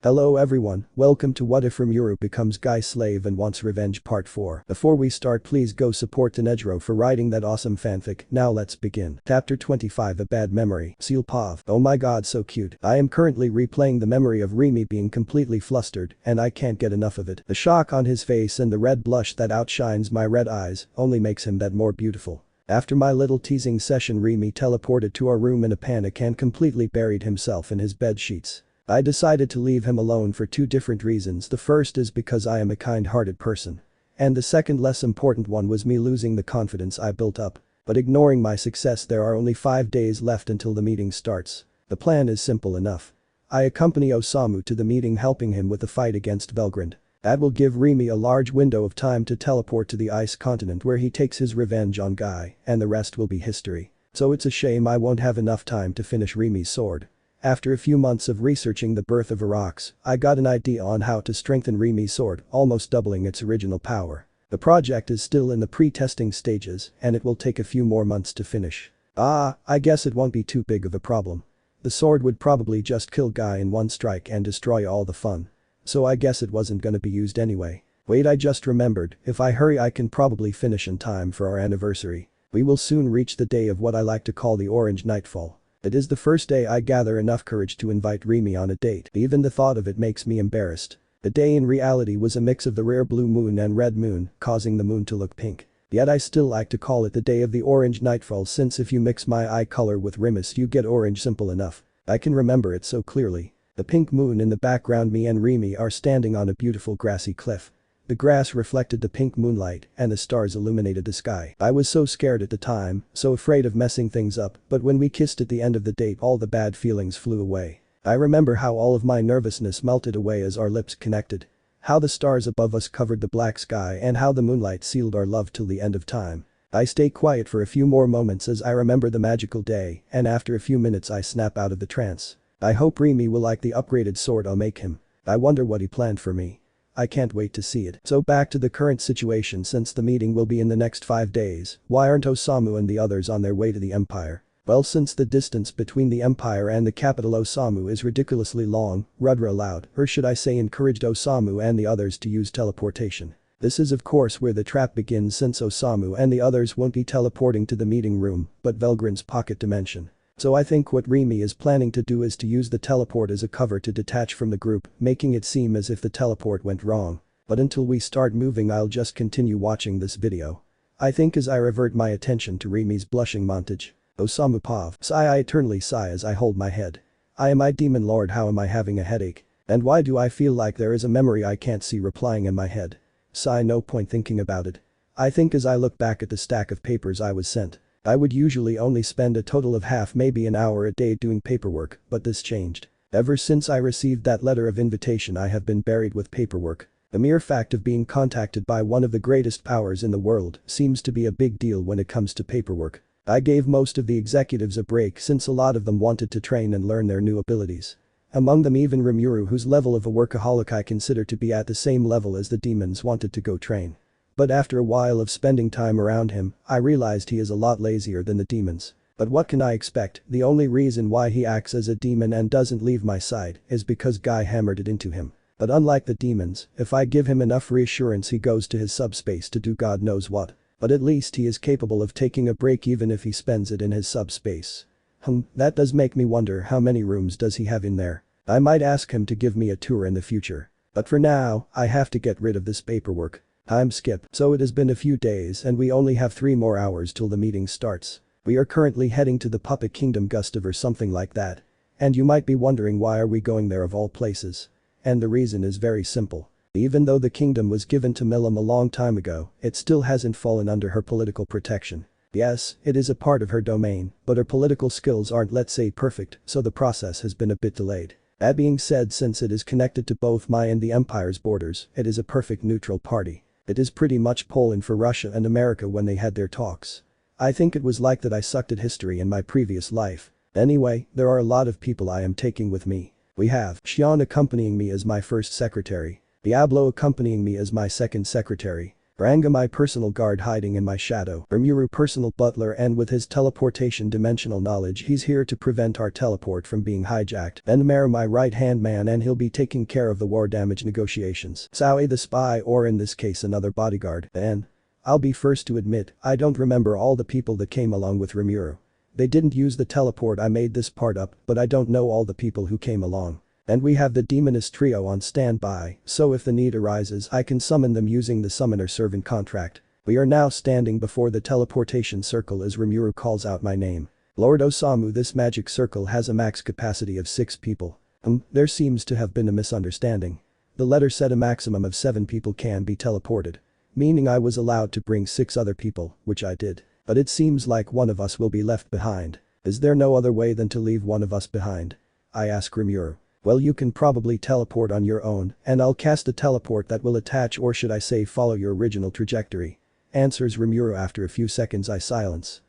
Hello everyone, welcome to What If Rimuru Becomes Guy's Slave and Wants Revenge Part 4. Before we start, please go support Dinejro for writing that awesome fanfic. Now let's begin. Chapter 25, A Bad Memory. Seal Pav. Oh my god, so cute. I am currently replaying the memory of Rimi being completely flustered and I can't get enough of it. The shock on his face and the red blush that outshines my red eyes only makes him that more beautiful. After my little teasing session, Rimi teleported to our room in a panic and completely buried himself in his bed sheets. I decided to leave him alone for two different reasons. The first is because I am a kind-hearted person. And the second, less important one, was me losing the confidence I built up. But ignoring my success, there are only 5 days left until the meeting starts. The plan is simple enough. I accompany Osamu to the meeting, helping him with the fight against Valorant. That will give Rimi a large window of time to teleport to the ice continent where he takes his revenge on Guy, and the rest will be history. So it's a shame I won't have enough time to finish Rimi's sword. After a few months of researching the birth of Orox, I got an idea on how to strengthen Rimi's sword, almost doubling its original power. The project is still in the pre-testing stages and it will take a few more months to finish. I guess it won't be too big of a problem. The sword would probably just kill Guy in one strike and destroy all the fun. So I guess it wasn't gonna be used anyway. Wait, I just remembered, if I hurry I can probably finish in time for our anniversary. We will soon reach the day of what I like to call the orange nightfall. It is the first day I gather enough courage to invite Rimi on a date. Even the thought of it makes me embarrassed. The day in reality was a mix of the rare blue moon and red moon, causing the moon to look pink. Yet I still like to call it the day of the orange nightfall, since if you mix my eye color with Rimis you get orange. Simple enough. I can remember it so clearly. The pink moon in the background, me and Rimi are standing on a beautiful grassy cliff. The grass reflected the pink moonlight and the stars illuminated the sky. I was so scared at the time, so afraid of messing things up, but when we kissed at the end of the date all the bad feelings flew away. I remember how all of my nervousness melted away as our lips connected. How the stars above us covered the black sky and how the moonlight sealed our love till the end of time. I stay quiet for a few more moments as I remember the magical day, and after a few minutes I snap out of the trance. I hope Rimi will like the upgraded sword I'll make him. I wonder what he planned for me. I can't wait to see it. So back to the current situation, since the meeting will be in the next 5 days, why aren't Osamu and the others on their way to the Empire? Well, since the distance between the Empire and the capital Osamu is ridiculously long, Rudra allowed, or should I say encouraged, Osamu and the others to use teleportation. This is of course where the trap begins, since Osamu and the others won't be teleporting to the meeting room, but Valorant's pocket dimension. So I think what Rimi is planning to do is to use the teleport as a cover to detach from the group, making it seem as if the teleport went wrong. But until we start moving I'll just continue watching this video. I think as I revert my attention to Rimi's blushing montage. Osamu Pav. Sigh, I eternally sigh as I hold my head. Am I demon lord? How am I having a headache? And why do I feel like there is a memory I can't see replying in my head? Sigh, no point thinking about it. I think as I look back at the stack of papers I was sent. I would usually only spend a total of half, maybe an hour a day doing paperwork, but this changed. Ever since I received that letter of invitation I have been buried with paperwork. The mere fact of being contacted by one of the greatest powers in the world seems to be a big deal when it comes to paperwork. I gave most of the executives a break since a lot of them wanted to train and learn their new abilities. Among them even Rimuru, whose level of a workaholic I consider to be at the same level as the demons, wanted to go train. But after a while of spending time around him, I realized he is a lot lazier than the demons. But what can I expect? The only reason why he acts as a demon and doesn't leave my side is because Guy hammered it into him. But unlike the demons, if I give him enough reassurance he goes to his subspace to do God knows what. But at least he is capable of taking a break even if he spends it in his subspace. That does make me wonder, how many rooms does he have in there? I might ask him to give me a tour in the future. But for now, I have to get rid of this paperwork. Time skip. So it has been a few days and we only have 3 more hours till the meeting starts. We are currently heading to the Puppet Kingdom, Gustav or something like that. And you might be wondering, why are we going there of all places? And the reason is very simple. Even though the kingdom was given to Milim a long time ago, it still hasn't fallen under her political protection. Yes, it is a part of her domain, but her political skills aren't, let's say, perfect, so the process has been a bit delayed. That being said, since it is connected to both my and the Empire's borders, it is a perfect neutral party. It is pretty much Poland for Russia and America when they had their talks. I think it was like that I sucked at history in my previous life. Anyway, there are a lot of people I am taking with me. We have Xian accompanying me as my first secretary, Diablo accompanying me as my second secretary, Ranga my personal guard hiding in my shadow. Rimuru personal butler and with his teleportation dimensional knowledge he's here to prevent our teleport from being hijacked. Dinejro my right hand man and he'll be taking care of the war damage negotiations. Sawi the spy or in this case another bodyguard. And I'll be first to admit, I don't remember all the people that came along with Rimuru. They didn't use the teleport. I made this part up, but I don't know all the people who came along. And we have the demoness trio on standby, so if the need arises I can summon them using the summoner servant contract. We are now standing before the teleportation circle as Rimuru calls out my name. Lord Osamu, this magic circle has a max capacity of 6 people. There seems to have been a misunderstanding. The letter said a maximum of 7 people can be teleported. Meaning I was allowed to bring 6 other people, which I did. But it seems like one of us will be left behind. Is there no other way than to leave one of us behind? I ask Rimuru. Well, you can probably teleport on your own, and I'll cast a teleport that will attach or should I say follow your original trajectory. Answers Rimuru after a few seconds I silence.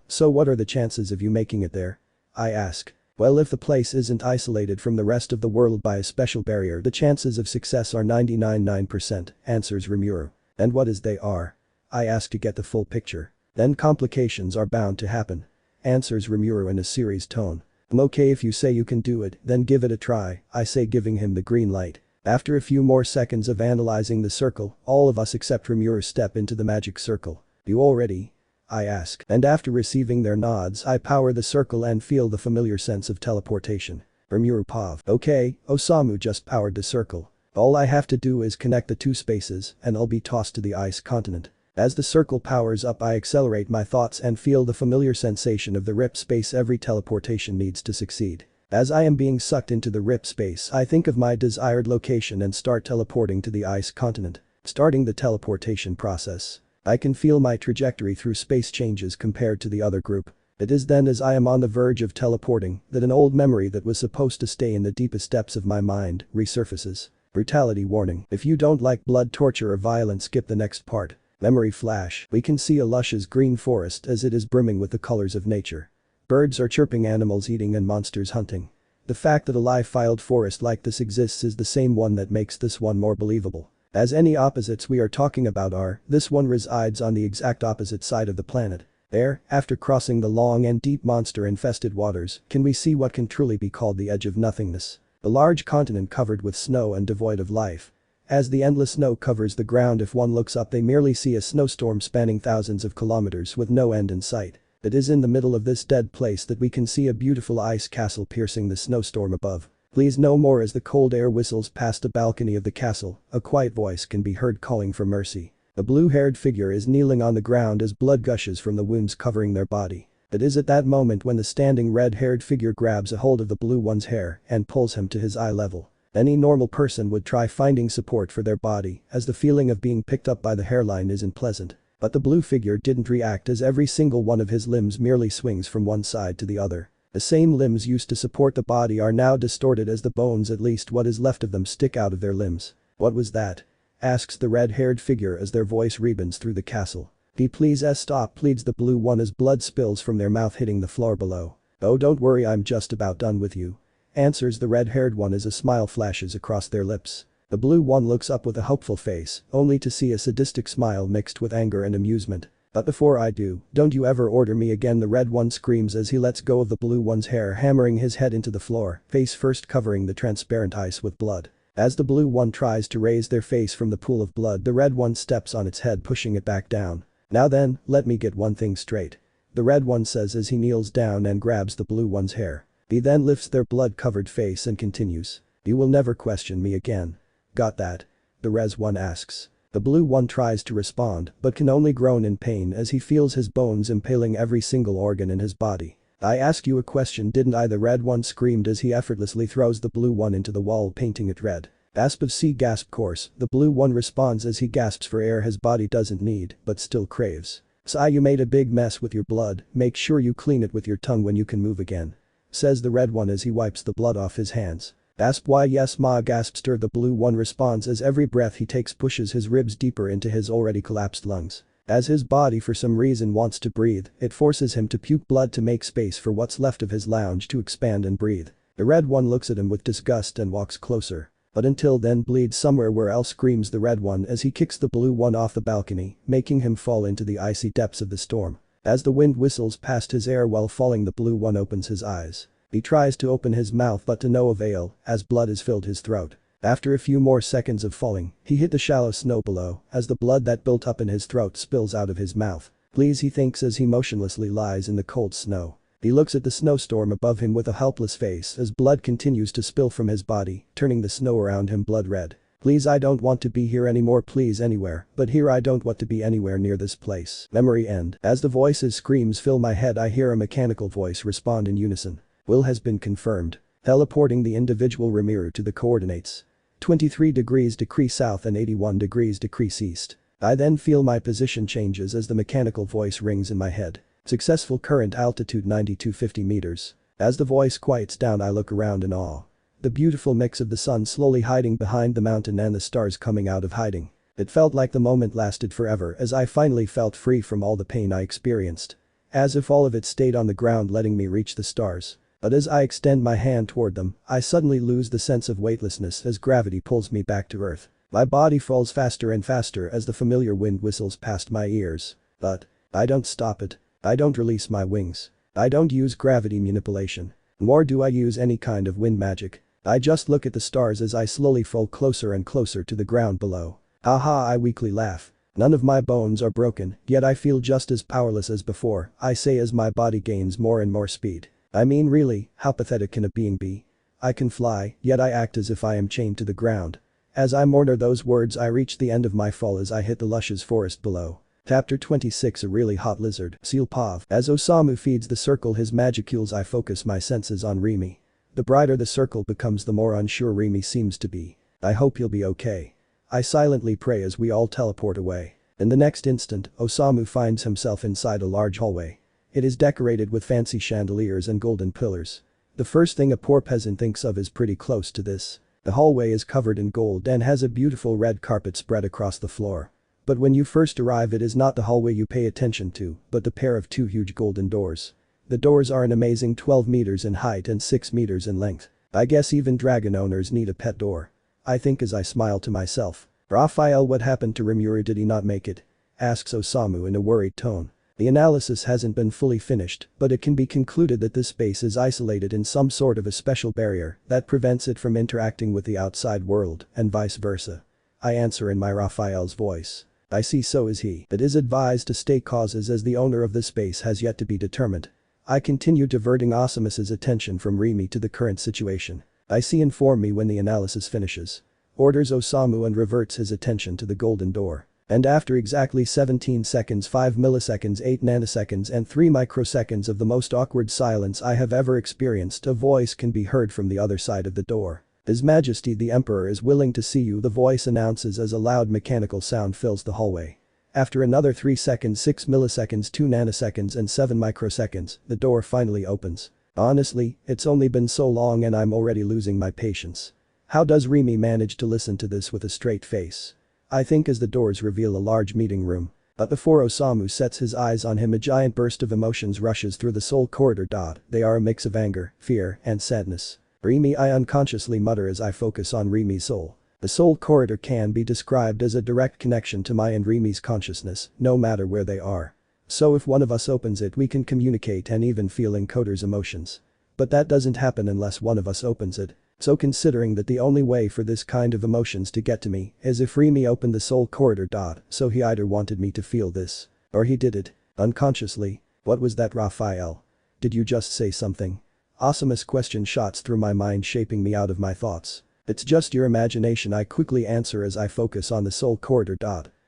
So what are the chances of you making it there? I ask. Well, if the place isn't isolated from the rest of the world by a special barrier the chances of success are 99.9%, answers Rimuru. And what is they are? I ask to get the full picture. Then complications are bound to happen. Answers Rimuru in a serious tone. Okay, if you say you can do it, then give it a try, I say giving him the green light. After a few more seconds of analyzing the circle, all of us except Rimuru step into the magic circle. You all ready? I ask. And after receiving their nods I power the circle and feel the familiar sense of teleportation. Rimuru Pav. Okay, Osamu just powered the circle. All I have to do is connect the 2 spaces and I'll be tossed to the ice continent. As the circle powers up I accelerate my thoughts and feel the familiar sensation of the rip space every teleportation needs to succeed. As I am being sucked into the rip space I think of my desired location and start teleporting to the ice continent. Starting the teleportation process. I can feel my trajectory through space changes compared to the other group. It is then as I am on the verge of teleporting that an old memory that was supposed to stay in the deepest depths of my mind resurfaces. Brutality warning. If you don't like blood, torture or violence, skip the next part. Memory flash. We can see a luscious green forest as it is brimming with the colors of nature. Birds are chirping, animals eating and monsters hunting. The fact that a live-filed forest like this exists is the same one that makes this one more believable. As any opposites we are talking about are, this one resides on the exact opposite side of the planet. There, after crossing the long and deep monster-infested waters, can we see what can truly be called the edge of nothingness. A large continent covered with snow and devoid of life. As the endless snow covers the ground, if one looks up they merely see a snowstorm spanning thousands of kilometers with no end in sight. It is in the middle of this dead place that we can see a beautiful ice castle piercing the snowstorm above. Please no more. As the cold air whistles past the balcony of the castle, a quiet voice can be heard calling for mercy. A blue-haired figure is kneeling on the ground as blood gushes from the wounds covering their body. It is at that moment when the standing red-haired figure grabs a hold of the blue one's hair and pulls him to his eye level. Any normal person would try finding support for their body, as the feeling of being picked up by the hairline isn't pleasant. But the blue figure didn't react, as every single one of his limbs merely swings from one side to the other. The same limbs used to support the body are now distorted as the bones, at least what is left of them, stick out of their limbs. What was that? Asks the red-haired figure as their voice rebounds through the castle. Please stop, pleads the blue one as blood spills from their mouth hitting the floor below. Oh, don't worry, I'm just about done with you. Answers the red-haired one as a smile flashes across their lips. The blue one looks up with a hopeful face, only to see a sadistic smile mixed with anger and amusement. But before I do, don't you ever order me again, the red one screams as he lets go of the blue one's hair, hammering his head into the floor, face first covering the transparent ice with blood. As the blue one tries to raise their face from the pool of blood, the red one steps on its head, pushing it back down. Now then, let me get one thing straight. The red one says as he kneels down and grabs the blue one's hair. He then lifts their blood-covered face and continues. You will never question me again. Got that? The res one asks. The blue one tries to respond but can only groan in pain as he feels his bones impaling every single organ in his body. I asked you a question, didn't I? The red one screamed as he effortlessly throws the blue one into the wall, painting it red. Gasp of C gasp course, the blue one responds as he gasps for air his body doesn't need but still craves. Sigh, you made a big mess with your blood, make sure you clean it with your tongue when you can move again. Says the red one as he wipes the blood off his hands. Gasp, why yes ma, gasps the blue one responds as every breath he takes pushes his ribs deeper into his already collapsed lungs. As his body for some reason wants to breathe, it forces him to puke blood to make space for what's left of his lounge to expand and breathe. The red one looks at him with disgust and walks closer. But until then bleed somewhere where else, screams the red one as he kicks the blue one off the balcony, making him fall into the icy depths of the storm. As the wind whistles past his ear while falling, the blue one opens his eyes. He tries to open his mouth but to no avail, as blood has filled his throat. After a few more seconds of falling, he hit the shallow snow below as the blood that built up in his throat spills out of his mouth. Please, he thinks as he motionlessly lies in the cold snow. He looks at the snowstorm above him with a helpless face as blood continues to spill from his body, turning the snow around him blood red. Please, I don't want to be here anymore, please anywhere, but here I don't want to be anywhere near this place. Memory end. As the voices screams fill my head, I hear a mechanical voice respond in unison. Will has been confirmed. Teleporting the individual Rimuru to the coordinates. 23 degrees south and 81 degrees east. I then feel my position changes as the mechanical voice rings in my head. Successful, current altitude 9250 meters. As the voice quiets down, I look around in awe. The beautiful mix of the sun slowly hiding behind the mountain and the stars coming out of hiding. It felt like the moment lasted forever as I finally felt free from all the pain I experienced. As if all of it stayed on the ground letting me reach the stars. But as I extend my hand toward them, I suddenly lose the sense of weightlessness as gravity pulls me back to earth. My body falls faster and faster as the familiar wind whistles past my ears. But I don't stop it. I don't release my wings. I don't use gravity manipulation. Nor do I use any kind of wind magic. I just look at the stars as I slowly fall closer and closer to the ground below. Haha, I weakly laugh. None of my bones are broken, yet I feel just as powerless as before, I say as my body gains more and more speed. I mean, really, how pathetic can a being be? I can fly, yet I act as if I am chained to the ground. As I murmur those words, I reach the end of my fall as I hit the luscious forest below. Chapter 26. A really hot lizard. Seal Pav. As Osamu feeds the circle his magicules, I focus my senses on Rimi. The brighter the circle becomes, the more unsure Rimi seems to be. I hope he'll be okay. I silently pray as we all teleport away. In the next instant, Osamu finds himself inside a large hallway. It is decorated with fancy chandeliers and golden pillars. The first thing a poor peasant thinks of is pretty close to this. The hallway is covered in gold and has a beautiful red carpet spread across the floor. But when you first arrive, it is not the hallway you pay attention to, but the pair of two huge golden doors. The doors are an amazing 12 meters in height and 6 meters in length. I guess even dragon owners need a pet door. I think as I smile to myself. Raphael, what happened to Rimuru, did he not make it? Asks Osamu in a worried tone. The analysis hasn't been fully finished, but it can be concluded that this space is isolated in some sort of a special barrier that prevents it from interacting with the outside world, and vice versa. I answer in my Raphael's voice. I see, so is he. It is advised to stay cautious as the owner of this space has yet to be determined. I continue diverting Osamus's attention from Rimi to the current situation. I see, inform me when the analysis finishes. Orders Osamu and reverts his attention to the golden door. And after exactly 17 seconds, 5 milliseconds, 8 nanoseconds and 3 microseconds of the most awkward silence I have ever experienced, a voice can be heard from the other side of the door. His Majesty the Emperor is willing to see you, the voice announces as a loud mechanical sound fills the hallway. After another 3 seconds, 6 milliseconds, 2 nanoseconds and 7 microseconds, the door finally opens. Honestly, it's only been so long and I'm already losing my patience. How does Rimi manage to listen to this with a straight face? I think as the doors reveal a large meeting room. But before Osamu sets his eyes on him, a giant burst of emotions rushes through the soul corridor. They are a mix of anger, fear and sadness. Rimi, I unconsciously mutter as I focus on Rimi's soul. The soul corridor can be described as a direct connection to my and Rimi's consciousness, no matter where they are. So if one of us opens it, we can communicate and even feel encoder's emotions. But that doesn't happen unless one of us opens it. So considering that the only way for this kind of emotions to get to me is if Rimi opened the soul corridor. So he either wanted me to feel this, or he did it unconsciously. What was that, Raphael? Did you just say something? Osamu's question shots through my mind, shaping me out of my thoughts. It's just your imagination, I quickly answer as I focus on the soul corridor.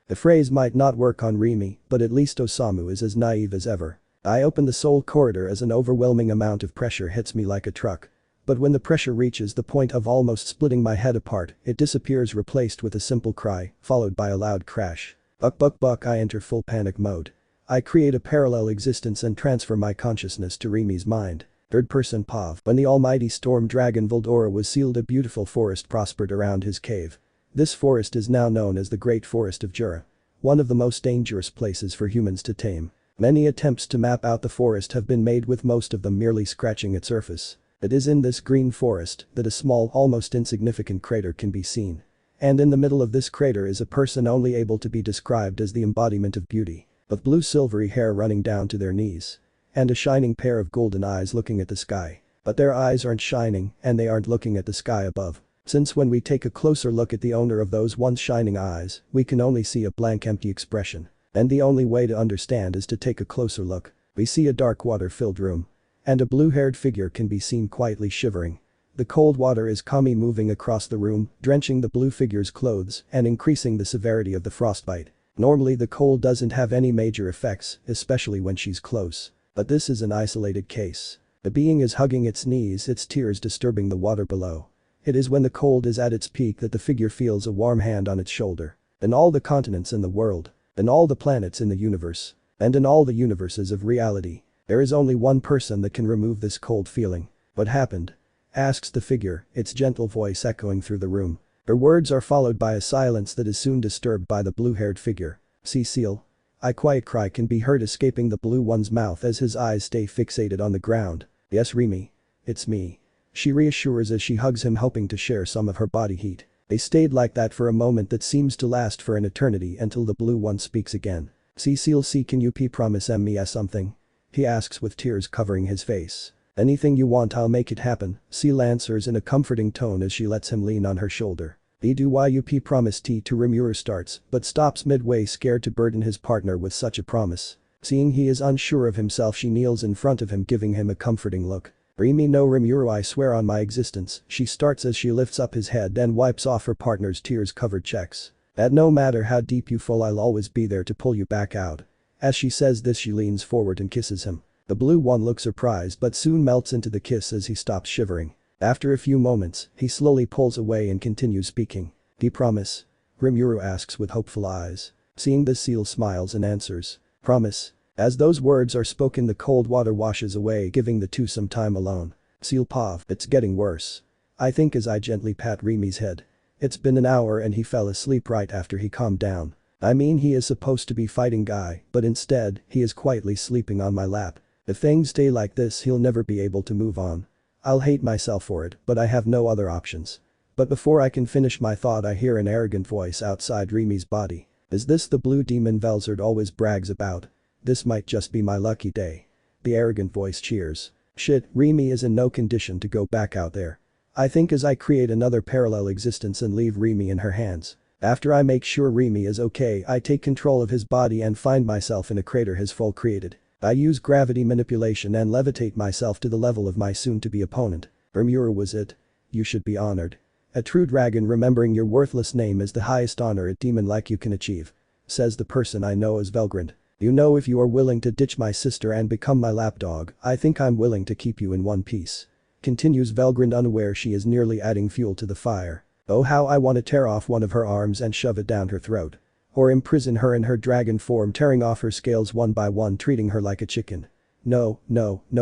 The phrase might not work on Rimi, but at least Osamu is as naive as ever. I open the soul corridor as an overwhelming amount of pressure hits me like a truck. But when the pressure reaches the point of almost splitting my head apart, it disappears, replaced with a simple cry, followed by a loud crash. Buck buck buck, I enter full panic mode. I create a parallel existence and transfer my consciousness to Rimi's mind. Third person Pav. When the almighty storm dragon Vora was sealed, a beautiful forest prospered around his cave. This forest is now known as the Great Forest of Jura. One of the most dangerous places for humans to tame. Many attempts to map out the forest have been made, with most of them merely scratching its surface. It is in this green forest that a small, almost insignificant crater can be seen. And in the middle of this crater is a person only able to be described as the embodiment of beauty, with blue silvery hair running down to their knees. And a shining pair of golden eyes looking at the sky. But their eyes aren't shining and they aren't looking at the sky above. Since when we take a closer look at the owner of those once shining eyes, we can only see a blank empty expression. And the only way to understand is to take a closer look. We see a dark water-filled room. And a blue-haired figure can be seen quietly shivering. The cold water is calmly moving across the room, drenching the blue figure's clothes and increasing the severity of the frostbite. Normally the cold doesn't have any major effects, especially when she's close. But this is an isolated case. The being is hugging its knees, its tears disturbing the water below. It is when the cold is at its peak that the figure feels a warm hand on its shoulder. In all the continents in the world, in all the planets in the universe, and in all the universes of reality, there is only one person that can remove this cold feeling. What happened? Asks the figure, its gentle voice echoing through the room. Her words are followed by a silence that is soon disturbed by the blue-haired figure. Cecile. A quiet cry can be heard escaping the blue one's mouth as his eyes stay fixated on the ground. Yes, Remy. It's me. She reassures as she hugs him, hoping to share some of her body heat. They stayed like that for a moment that seems to last for an eternity until the blue one speaks again. Cecile, can you promise me something? He asks with tears covering his face. Anything you want, I'll make it happen, Cecile answers in a comforting tone as she lets him lean on her shoulder. Do why you promise to Rimuru starts but stops midway, scared to burden his partner with such a promise. Seeing he is unsure of himself, she kneels in front of him, giving him a comforting look. Remy, no Rimuru, I swear on my existence, she starts as she lifts up his head and wipes off her partner's tears-covered cheeks. That no matter how deep you fall, I'll always be there to pull you back out. As she says this, she leans forward and kisses him. The blue one looks surprised but soon melts into the kiss as he stops shivering. After a few moments, he slowly pulls away and continues speaking. Do you promise? Rimuru asks with hopeful eyes. Seeing this, Cecile smiles and answers. Promise. As those words are spoken, the cold water washes away, giving the two some time alone. Cecile, it's getting worse. I think, as I gently pat Remy's head. It's been an hour and he fell asleep right after he calmed down. I mean, he is supposed to be fighting guy, but instead, he is quietly sleeping on my lap. If things stay like this, he'll never be able to move on. I'll hate myself for it, but I have no other options. But before I can finish my thought, I hear an arrogant voice outside Remy's body. Is this the blue demon Velzard always brags about? This might just be my lucky day. The arrogant voice cheers. Shit, Remy is in no condition to go back out there. I think as I create another parallel existence and leave Remy in her hands. After I make sure Remy is okay, I take control of his body and find myself in a crater his foe created. I use gravity manipulation and levitate myself to the level of my soon-to-be opponent. Rimuru was it. You should be honored. A true dragon, remembering your worthless name is the highest honor a demon like you can achieve. Says the person I know as Velgrand. You know, if you are willing to ditch my sister and become my lapdog, I think I'm willing to keep you in one piece. Continues Velgrand, unaware she is nearly adding fuel to the fire. Oh, how I want to tear off one of her arms and shove it down her throat. Or imprison her in her dragon form, tearing off her scales one by one, treating her like a chicken. No,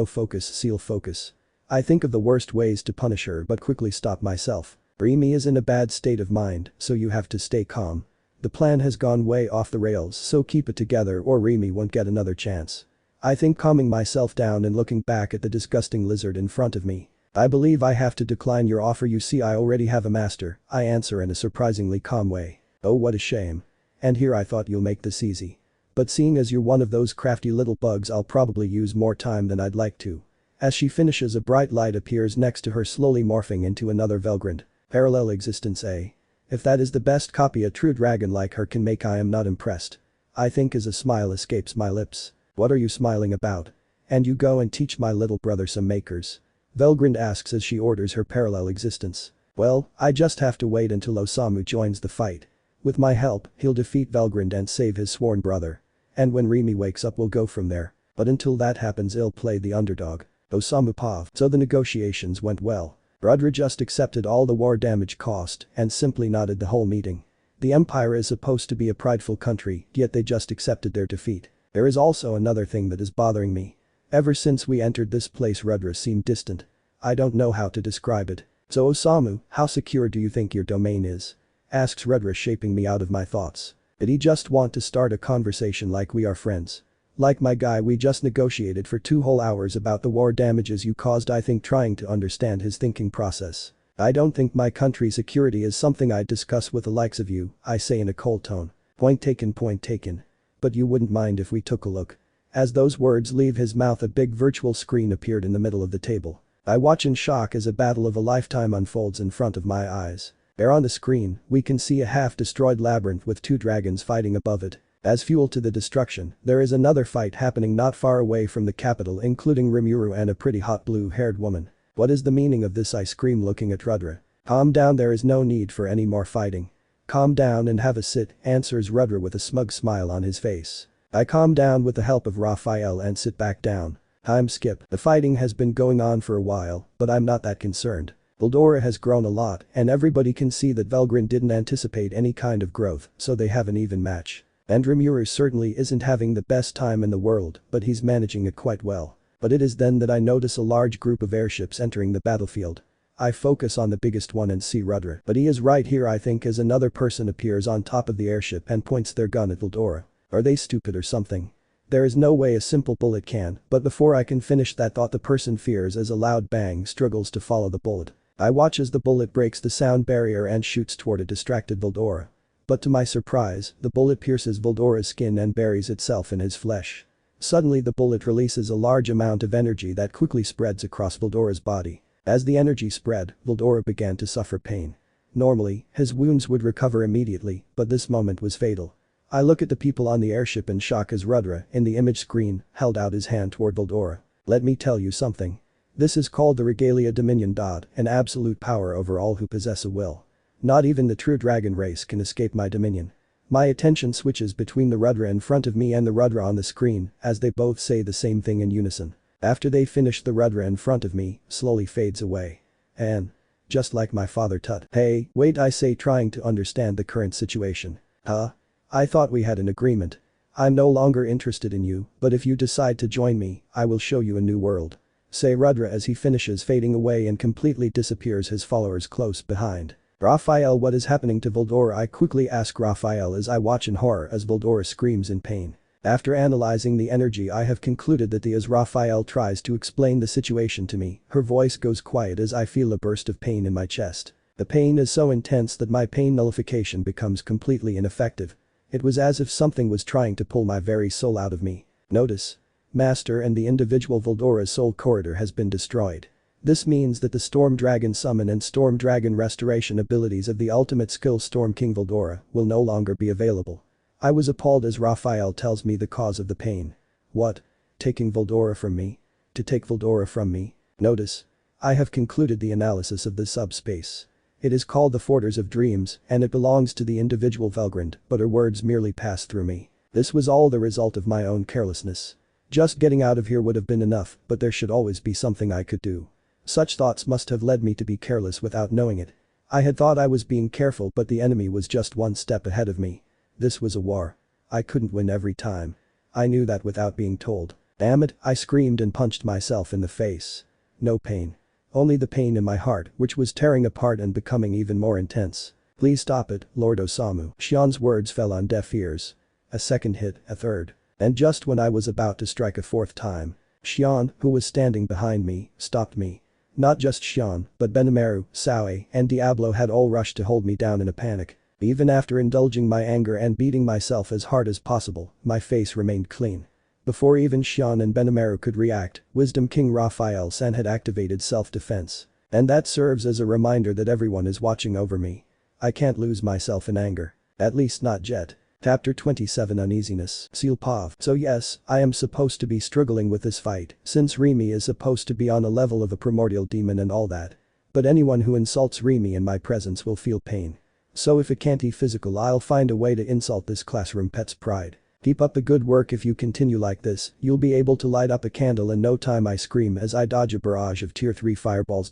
focus, Cecile, focus. I think of the worst ways to punish her but quickly stop myself. Remy is in a bad state of mind, so you have to stay calm. The plan has gone way off the rails, so keep it together or Remy won't get another chance. I think, calming myself down and looking back at the disgusting lizard in front of me. I believe I have to decline your offer. You see, I already have a master, I answer in a surprisingly calm way. Oh, what a shame. And here I thought you'll make this easy. But seeing as you're one of those crafty little bugs, I'll probably use more time than I'd like to. As she finishes, a bright light appears next to her, slowly morphing into another Velgrand. Parallel existence, eh? If that is the best copy a true dragon like her can make, I am not impressed. I think, as a smile escapes my lips. What are you smiling about? And you go and teach my little brother some makers. Velgrand asks as she orders her parallel existence. Well, I just have to wait until Osamu joins the fight. With my help, he'll defeat Velgrand and save his sworn brother. And when Remy wakes up, we'll go from there. But until that happens, I'll play the underdog. Osamu Pav. So the negotiations went well. Rudra just accepted all the war damage cost and simply nodded the whole meeting. The Empire is supposed to be a prideful country, yet they just accepted their defeat. There is also another thing that is bothering me. Ever since we entered this place, Rudra seemed distant. I don't know how to describe it. So Osamu, how secure do you think your domain is? Asks Rudra, shaping me out of my thoughts. Did he just want to start a conversation like we are friends? Like my guy, we just negotiated for 2 whole hours about the war damages you caused. I think trying to understand his thinking process. I don't think my country's security is something I'd discuss with the likes of you, I say in a cold tone. Point taken, point taken. But you wouldn't mind if we took a look. As those words leave his mouth, a big virtual screen appeared in the middle of the table. I watch in shock as a battle of a lifetime unfolds in front of my eyes. There on the screen, we can see a half-destroyed labyrinth with 2 dragons fighting above it. As fuel to the destruction, there is another fight happening not far away from the capital, including Rimuru and a pretty hot blue-haired woman. What is the meaning of this? I scream, looking at Rudra. Calm down, there is no need for any more fighting. Calm down and have a sit, answers Rudra with a smug smile on his face. I calm down with the help of Raphael and sit back down. Time skip. The fighting has been going on for a while, but I'm not that concerned. Vildora has grown a lot, and everybody can see that Velgrin didn't anticipate any kind of growth, so they have an even match. And Rimuru certainly isn't having the best time in the world, but he's managing it quite well. But it is then that I notice a large group of airships entering the battlefield. I focus on the biggest one and see Rudra, but he is right here, I think, as another person appears on top of the airship and points their gun at Vildora. Are they stupid or something? There is no way a simple bullet can, but before I can finish that thought, the person fears as a loud bang struggles to follow the bullet. I watch as the bullet breaks the sound barrier and shoots toward a distracted Vildora. But to my surprise, the bullet pierces Vildora's skin and buries itself in his flesh. Suddenly the bullet releases a large amount of energy that quickly spreads across Vildora's body. As the energy spread, Vildora began to suffer pain. Normally, his wounds would recover immediately, but this moment was fatal. I look at the people on the airship in shock as Rudra, in the image screen, held out his hand toward Vildora. Let me tell you something. This is called the Regalia Dominion. An absolute power over all who possess a will. Not even the true dragon race can escape my dominion. My attention switches between the Rudra in front of me and the Rudra on the screen, as they both say the same thing in unison. After they finish, the Rudra in front of me slowly fades away. And just like my father Tut. Hey, wait, I say, trying to understand the current situation. Huh? I thought we had an agreement. I'm no longer interested in you, but if you decide to join me, I will show you a new world. Say Rudra as he finishes fading away and completely disappears, his followers close behind. Raphael, what is happening to Vildora? I quickly ask Raphael as I watch in horror as Vildora screams in pain. After analyzing the energy, I have concluded that as Raphael tries to explain the situation to me, her voice goes quiet as I feel a burst of pain in my chest. The pain is so intense that my pain nullification becomes completely ineffective. It was as if something was trying to pull my very soul out of me. Notice. Master and the individual Vildora's soul corridor has been destroyed. This means that the Storm Dragon Summon and Storm Dragon Restoration abilities of the ultimate skill Storm King Vildora will no longer be available. I was appalled as Raphael tells me the cause of the pain. What? Taking Vildora from me? To take Vildora from me? Notice. I have concluded the analysis of the subspace. It is called the Fortress of Dreams, and it belongs to the individual Velgrind, but her words merely passed through me. This was all the result of my own carelessness. Just getting out of here would have been enough, but there should always be something I could do. Such thoughts must have led me to be careless without knowing it. I had thought I was being careful, but the enemy was just one step ahead of me. This was a war. I couldn't win every time. I knew that without being told. Damn it, I screamed and punched myself in the face. No pain. Only the pain in my heart, which was tearing apart and becoming even more intense. Please stop it, Lord Osamu. Xian's words fell on deaf ears. A second hit, a third. And just when I was about to strike a fourth time, Xian, who was standing behind me, stopped me. Not just Xian, but Benimaru, Saue, and Diablo had all rushed to hold me down in a panic. Even after indulging my anger and beating myself as hard as possible, my face remained clean. Before even Xian and Benimaru could react, Wisdom King Raphael-san had activated self-defense. And that serves as a reminder that everyone is watching over me. I can't lose myself in anger. At least not yet. Chapter 27 Uneasiness. Silpov. So yes, I am supposed to be struggling with this fight, since Rimi is supposed to be on a level of a primordial demon and all that. But anyone who insults Rimi in my presence will feel pain. So if it can't be physical, I'll find a way to insult this classroom pet's pride. Keep up the good work. If you continue like this, you'll be able to light up a candle in no time, I scream as I dodge a barrage of tier 3 fireballs.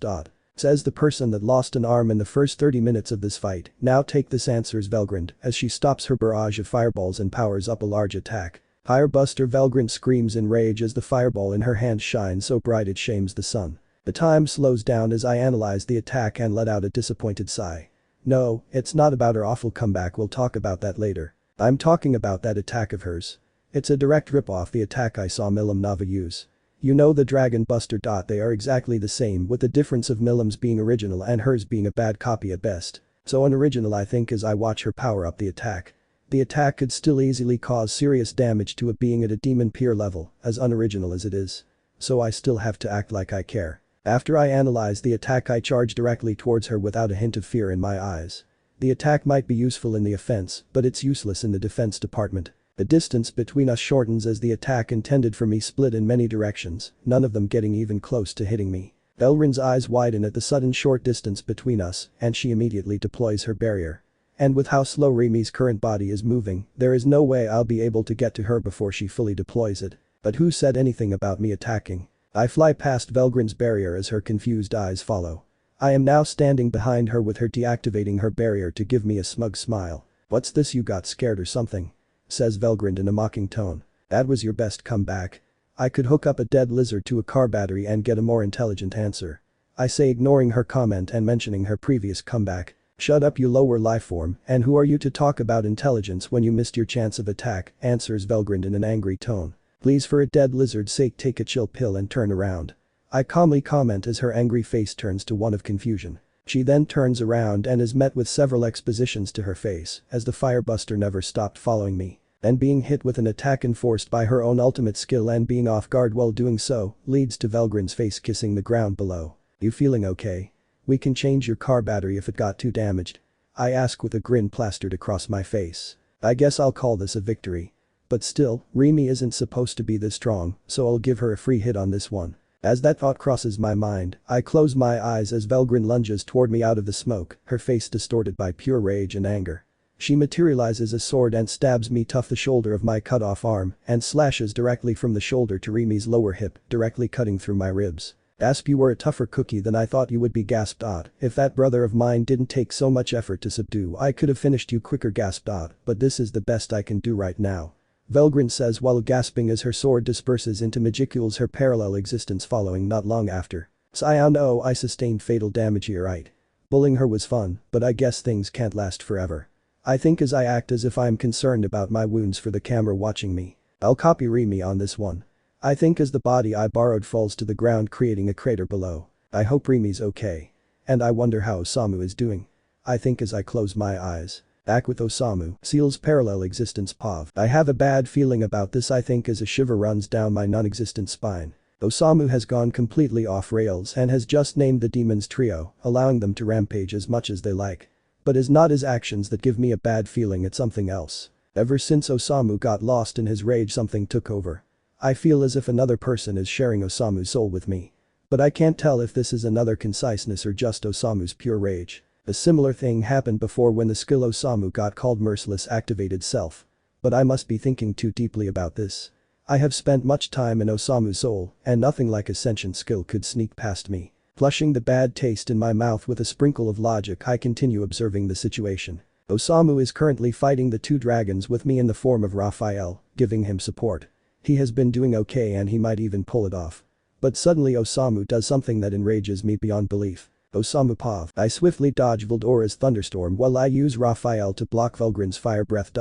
Says the person that lost an arm in the first 30 minutes of this fight. Now take this, answers Velgrind as she stops her barrage of fireballs and powers up a large attack. Firebuster. Velgrind screams in rage as the fireball in her hand shines so bright it shames the sun. The time slows down as I analyze the attack and let out a disappointed sigh. No, it's not about her awful comeback, we'll talk about that later. I'm talking about that attack of hers. It's a direct rip-off the attack I saw Milim Nava use. You know the Dragon Buster. They are exactly the same with the difference of Milim's being original and hers being a bad copy at best. So unoriginal I think as I watch her power up the attack. The attack could still easily cause serious damage to a being at a demon peer level, as unoriginal as it is. So I still have to act like I care. After I analyze the attack I charge directly towards her without a hint of fear in my eyes. The attack might be useful in the offense, but it's useless in the defense department. The distance between us shortens as the attack intended for me split in many directions, none of them getting even close to hitting me. Valeran's eyes widen at the sudden short distance between us, and she immediately deploys her barrier. And with how slow Rimi's current body is moving, there is no way I'll be able to get to her before she fully deploys it. But who said anything about me attacking? I fly past Valgren's barrier as her confused eyes follow. I am now standing behind her with her deactivating her barrier to give me a smug smile. "What's this, you got scared or something?" says Valgren in a mocking tone. "That was your best comeback." I could hook up a dead lizard to a car battery and get a more intelligent answer. I say, ignoring her comment and mentioning her previous comeback. "Shut up, you lower lifeform, and who are you to talk about intelligence when you missed your chance of attack," answers Valgren in an angry tone. "Please, for a dead lizard's sake, take a chill pill and turn around." I calmly comment as her angry face turns to one of confusion. She then turns around and is met with several expositions to her face as the firebuster never stopped following me. Then being hit with an attack enforced by her own ultimate skill and being off guard while doing so leads to Valgren's face kissing the ground below. "You feeling okay? We can change your car battery if it got too damaged." I ask with a grin plastered across my face. I guess I'll call this a victory. But still, Rimi isn't supposed to be this strong, so I'll give her a free hit on this one. As that thought crosses my mind, I close my eyes as Valgren lunges toward me out of the smoke, her face distorted by pure rage and anger. She materializes a sword and stabs me tough the shoulder of my cut-off arm and slashes directly from the shoulder to Rimi's lower hip, directly cutting through my ribs. "Asp, you were a tougher cookie than I thought you would be," gasped Odd. "If that brother of mine didn't take so much effort to subdue, I could have finished you quicker," gasped Odd, "but this is the best I can do right now." Valgren says while gasping as her sword disperses into Magicules, her parallel existence following not long after. "I know I sustained fatal damage here, right? Bullying her was fun, but I guess things can't last forever." I think as I act as if I'm concerned about my wounds for the camera watching me. "I'll copy Rimi on this one." I think as the body I borrowed falls to the ground, creating a crater below. I hope Rimi's okay. And I wonder how Osamu is doing. I think as I close my eyes. Back with Osamu, Seal's parallel existence POV. I have a bad feeling about this, I think, as a shiver runs down my non-existent spine. Osamu has gone completely off rails and has just named the demons trio, allowing them to rampage as much as they like. But it's not his actions that give me a bad feeling, it's something else. Ever since Osamu got lost in his rage, something took over. I feel as if another person is sharing Osamu's soul with me. But I can't tell if this is another conciseness or just Osamu's pure rage. A similar thing happened before when the skill Osamu got called Merciless activated self. But I must be thinking too deeply about this. I have spent much time in Osamu's soul, and nothing like a sentient skill could sneak past me. Flushing the bad taste in my mouth with a sprinkle of logic, I continue observing the situation. Osamu is currently fighting the two dragons with me in the form of Raphael, giving him support. He has been doing okay and he might even pull it off. But suddenly Osamu does something that enrages me beyond belief. Osamu POV. I swiftly dodge Valdora's thunderstorm while I use Raphael to block Valgren's fire breath.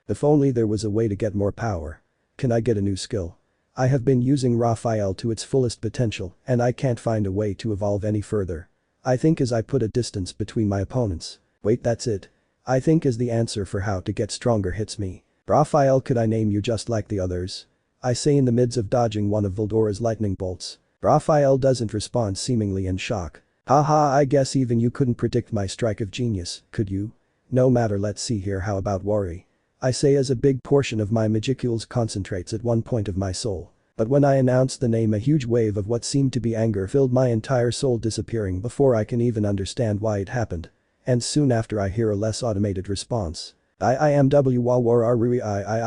If only there was a way to get more power. Can I get a new skill? I have been using Raphael to its fullest potential and I can't find a way to evolve any further. I think as I put a distance between my opponents. Wait, that's it. I think as the answer for how to get stronger hits me. "Raphael, could I name you just like the others?" I say in the midst of dodging one of Valdora's lightning bolts. Raphael doesn't respond, seemingly in shock. "Haha, I guess even you couldn't predict my strike of genius, could you? No matter, let's see here, how about worry?" I say as a big portion of my Magicules concentrates at one point of my soul. But when I announce the name, a huge wave of what seemed to be anger filled my entire soul, disappearing before I can even understand why it happened. And soon after I hear a less automated response. I am I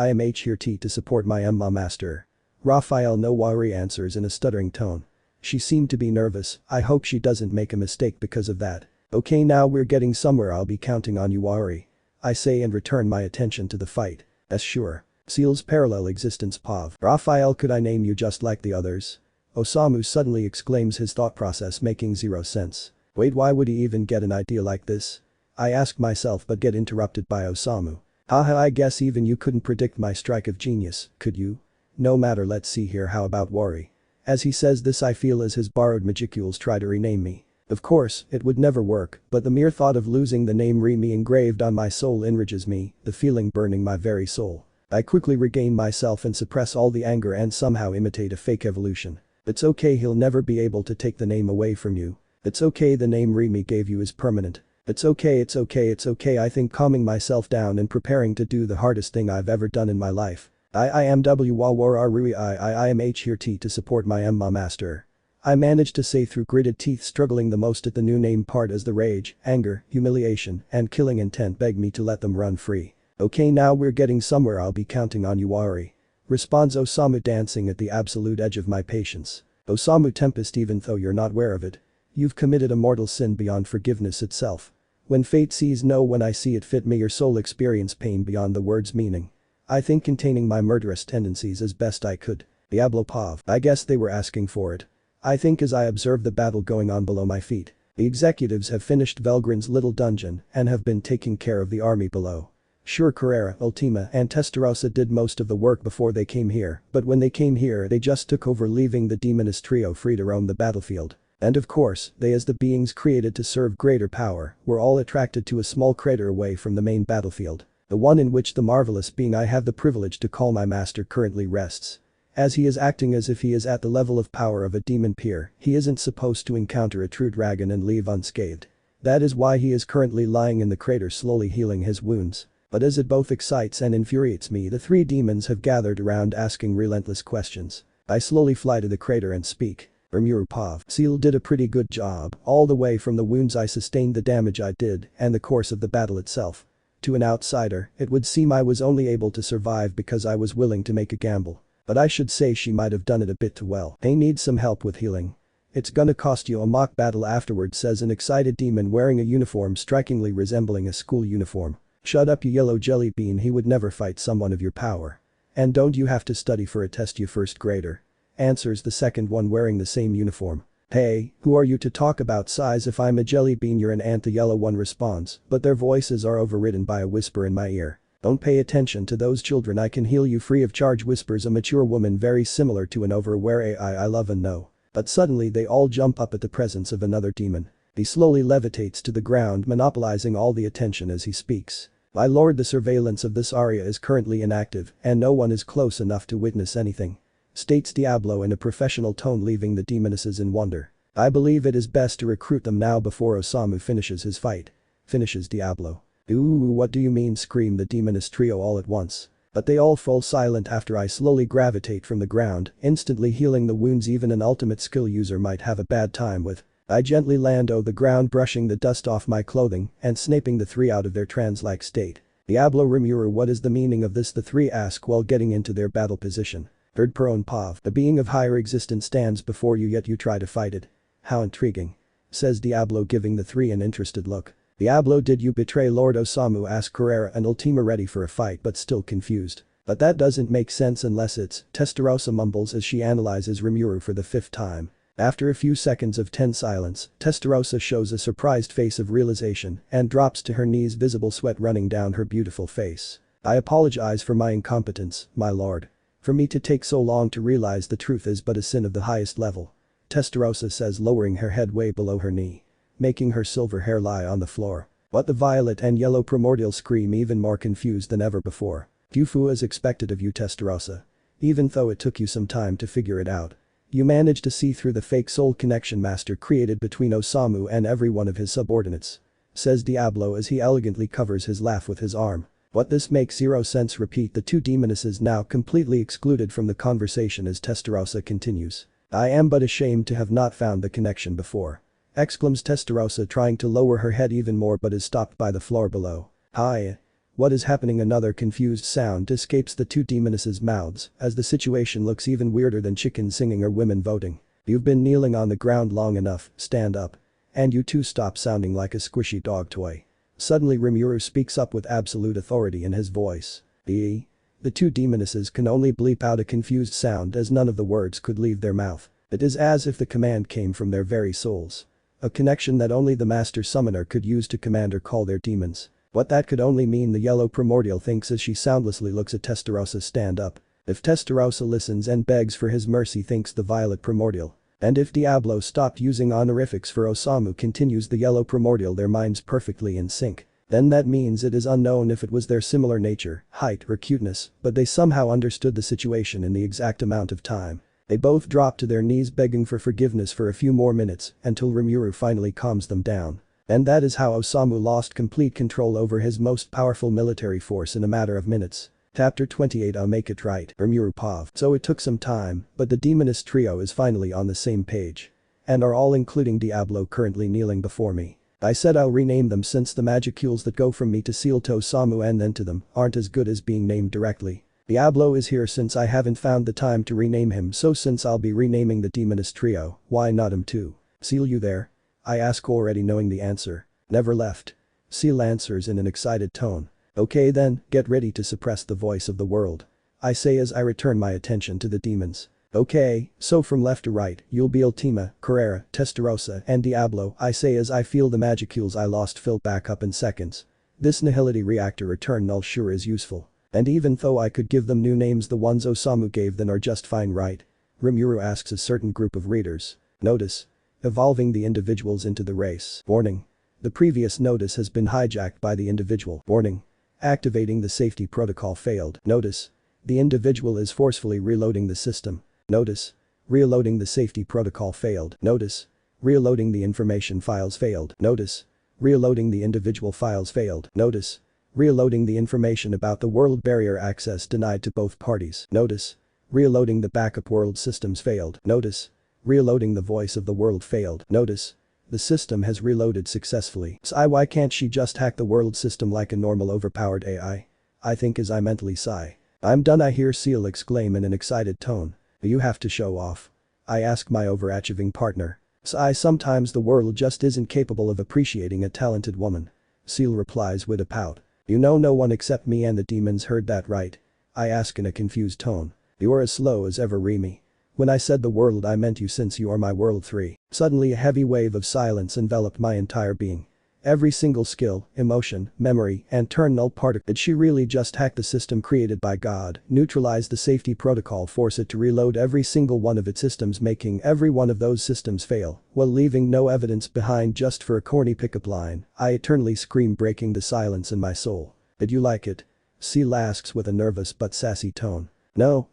am here to support my Emma master." Raphael no worry answers in a stuttering tone. She seemed to be nervous. I hope she doesn't make a mistake because of that. "Okay, now we're getting somewhere, I'll be counting on you, worry," I say and return my attention to the fight. Sure. Seal's parallel existence POV. "Raphael, could I name you just like the others?" Osamu suddenly exclaims, his thought process making zero sense. Wait, why would he even get an idea like this? I ask myself but get interrupted by Osamu. Haha, I guess even you couldn't predict my strike of genius, could you? No matter, let's see here, how about worry? As he says this I feel as his borrowed magicules try to rename me. Of course, it would never work, but the mere thought of losing the name Rimi engraved on my soul enrages me, the feeling burning my very soul. I quickly regain myself and suppress all the anger and somehow imitate a fake evolution. It's okay, he'll never be able to take the name away from you. It's okay, the name Rimi gave you is permanent. It's okay, it's okay, it's okay. I think, calming myself down and preparing to do the hardest thing I've ever done in my life. I am I am H here T to support my Emma master. I managed to say through gritted teeth, struggling the most at the new name part as the rage, anger, humiliation, and killing intent begged me to let them run free. Okay, now we're getting somewhere, I'll be counting on you, Wari. Responds Osamu, dancing at the absolute edge of my patience. Osamu Tempest, even though you're not aware of it, you've committed a mortal sin beyond forgiveness itself. When fate sees no when I see it fit, may your soul experience pain beyond the word's meaning. I think containing my murderous tendencies as best I could. Diablo Pav. I guess they were asking for it. I think as I observe the battle going on below my feet. The executives have finished Velgrin's little dungeon and have been taking care of the army below. Sure, Guerrera, Ultima, and Testarossa did most of the work before they came here, but when they came here they just took over, leaving the demoness trio free to roam the battlefield. And of course, they, as the beings created to serve greater power, were all attracted to a small crater away from the main battlefield. The one in which the marvelous being I have the privilege to call my master currently rests. As he is acting as if he is at the level of power of a demon peer, he isn't supposed to encounter a true dragon and leave unscathed. That is why he is currently lying in the crater, slowly healing his wounds. But as it both excites and infuriates me, the three demons have gathered around asking relentless questions. I slowly fly to the crater and speak. Rimuru Pav. Seal did a pretty good job, all the way from the wounds I sustained, the damage I did, and the course of the battle itself. To an outsider, it would seem I was only able to survive because I was willing to make a gamble. But I should say she might have done it a bit too well. They need some help with healing. It's gonna cost you a mock battle afterwards, says an excited demon wearing a uniform strikingly resembling a school uniform. Shut up, you yellow jelly bean, he would never fight someone of your power. And don't you have to study for a test, you first grader? Answers the second one wearing the same uniform. Hey, who are you to talk about size? If I'm a jelly bean you're an ant, the yellow one responds, but their voices are overridden by a whisper in my ear. Don't pay attention to those children, I can heal you free of charge, whispers a mature woman very similar to an overaware AI I love and know. But suddenly they all jump up at the presence of another demon. He slowly levitates to the ground, monopolizing all the attention as he speaks. My lord, the surveillance of this area is currently inactive and no one is close enough to witness anything. States Diablo in a professional tone, leaving the demonesses in wonder. I believe it is best to recruit them now before Osamu finishes his fight. Finishes Diablo. Ooh, what do you mean, scream the demoness trio all at once. But they all fall silent after I slowly gravitate from the ground, instantly healing the wounds even an ultimate skill user might have a bad time with. I gently land on the ground, brushing the dust off my clothing and snapping the three out of their trance-like state. Diablo Rimuru, what is the meaning of this? The three ask while getting into their battle position. Third prone Pav. A being of higher existence stands before you yet you try to fight it. How intriguing. Says Diablo, giving the three an interested look. Diablo, did you betray Lord Osamu? Asks Guerrera and Ultima, ready for a fight but still confused. But that doesn't make sense unless it's. Testarossa mumbles as she analyzes Rimuru for the fifth time. After a few seconds of tense silence, Testarossa shows a surprised face of realization and drops to her knees, visible sweat running down her beautiful face. I apologize for my incompetence, my lord. For me to take so long to realize the truth is but a sin of the highest level. Testarossa says, lowering her head way below her knee, making her silver hair lie on the floor. What? The violet and yellow primordial scream, even more confused than ever before. Fufu, as expected of you, Testarossa. Even though it took you some time to figure it out. You managed to see through the fake soul connection master created between Osamu and every one of his subordinates. Says Diablo as he elegantly covers his laugh with his arm. What? This makes zero sense. Repeat the two demonesses, now completely excluded from the conversation as Testarossa continues. I am but ashamed to have not found the connection before. Exclaims Testarossa, trying to lower her head even more but is stopped by the floor below. Hi. What is happening? Another confused sound escapes the two demonesses' mouths as the situation looks even weirder than chickens singing or women voting. You've been kneeling on the ground long enough, stand up. And you two stop sounding like a squishy dog toy. Suddenly Rimuru speaks up with absolute authority in his voice. The two demonesses can only bleep out a confused sound as none of the words could leave their mouth. It is as if the command came from their very souls. A connection that only the master summoner could use to command or call their demons. What that could only mean, the yellow primordial thinks as she soundlessly looks at Testarossa stand up. If Testarossa listens and begs for his mercy, thinks the violet primordial. And if Diablo stopped using honorifics for Osamu, continues the yellow primordial, their minds perfectly in sync. Then that means it is unknown if it was their similar nature, height or cuteness, but they somehow understood the situation in the exact amount of time. They both drop to their knees begging for forgiveness for a few more minutes until Rimuru finally calms them down. And that is how Osamu lost complete control over his most powerful military force in a matter of minutes. Chapter 28. I'll make it right, Rimuru Pav. So it took some time, but the demonist trio is finally on the same page. And are all, including Diablo, currently kneeling before me. I said I'll rename them since the magicules that go from me to Seal to Osamu and then to them aren't as good as being named directly. Diablo is here since I haven't found the time to rename him, so since I'll be renaming the demonist trio, why not him too? Seal, you there? I ask, already knowing the answer. Never left. Seal answers in an excited tone. Okay then, get ready to suppress the voice of the world. I say as I return my attention to the demons. Okay, so from left to right, you'll be Ultima, Guerrera, Testarossa and Diablo, I say as I feel the magicules I lost fill back up in seconds. This nihility reactor return null sure is useful. And even though I could give them new names, the ones Osamu gave them are just fine, right? Rimuru asks a certain group of readers. Notice. Evolving the individuals into the race. Warning. The previous notice has been hijacked by the individual. Warning. Activating the safety protocol failed. Notice. The individual is forcefully reloading the system. Notice. Reloading the safety protocol failed. Notice. Reloading the information files failed. Notice. Reloading the individual files failed. Notice. Reloading the information about the world barrier access denied to both parties. Notice. Reloading the backup world systems failed. Notice. Reloading the voice of the world failed. Notice. The system has reloaded successfully. So why can't she just hack the world system like a normal overpowered AI? I think as I mentally sigh. I'm done, I hear Seal exclaim in an excited tone. You have to show off. I ask my overachieving partner. So sometimes the world just isn't capable of appreciating a talented woman. Seal replies with a pout. You know, no one except me and the demons heard that, right? I ask in a confused tone. You're as slow as ever, Remy. When I said the world, I meant you, since you are my world 3. Suddenly a heavy wave of silence enveloped my entire being. Every single skill, emotion, memory, and turn null particle. Did she really just hack the system created by God, neutralize the safety protocol, force it to reload every single one of its systems, making every one of those systems fail, while leaving no evidence behind just for a corny pickup line? I eternally scream, breaking the silence in my soul. Did you like it? Seal asks with a nervous but sassy tone. No,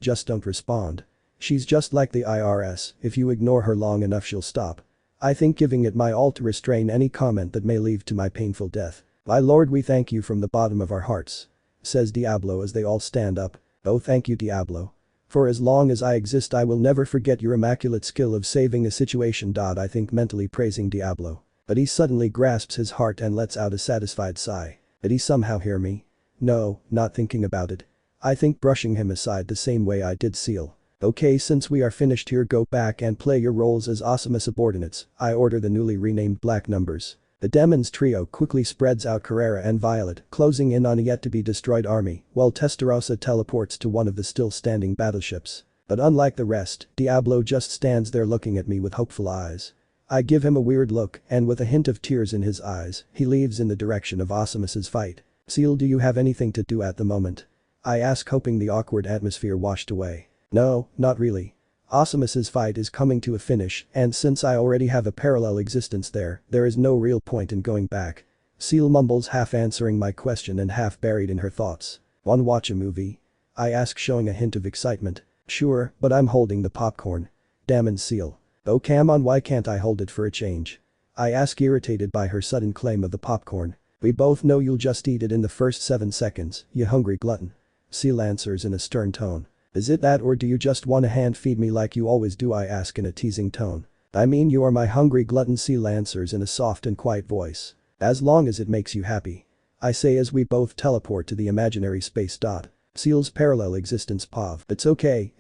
just don't respond. She's just like the IRS, if you ignore her long enough she'll stop. I think giving it my all to restrain any comment that may lead to my painful death. My lord, we thank you from the bottom of our hearts. Says Diablo as they all stand up. Oh, thank you, Diablo. For as long as I exist I will never forget your immaculate skill of saving a situation. I think mentally praising Diablo. But he suddenly grasps his heart and lets out a satisfied sigh. Did he somehow hear me? No, not thinking about it. I think brushing him aside the same way I did Seal. Okay, since we are finished here, go back and play your roles as awesome subordinates. I order the newly renamed black numbers. The demons trio quickly spreads out Guerrera and Violet, closing in on a yet-to-be-destroyed army, while Testarossa teleports to one of the still-standing battleships. But unlike the rest, Diablo just stands there looking at me with hopeful eyes. I give him a weird look, and with a hint of tears in his eyes, he leaves in the direction of Awesome's fight. Seal, do you have anything to do at the moment? I ask, hoping the awkward atmosphere washed away. No, not really. Awesome's fight is coming to a finish, and since I already have a parallel existence there is no real point in going back. Seal mumbles, half answering my question and half buried in her thoughts. Wanna watch a movie? I ask, showing a hint of excitement. Sure, but I'm holding the popcorn. Damn it, Seal. Oh come on, why can't I hold it for a change? I ask, irritated by her sudden claim of the popcorn. We both know you'll just eat it in the first 7 seconds, you hungry glutton. Seal answers in a stern tone. Is it that, or do you just want to hand feed me like you always do? I ask in a teasing tone. I mean, you are my hungry glutton, Seal answers in a soft and quiet voice. As long as it makes you happy. I say as we both teleport to the imaginary space. Seal's parallel existence. Pav. It's okay.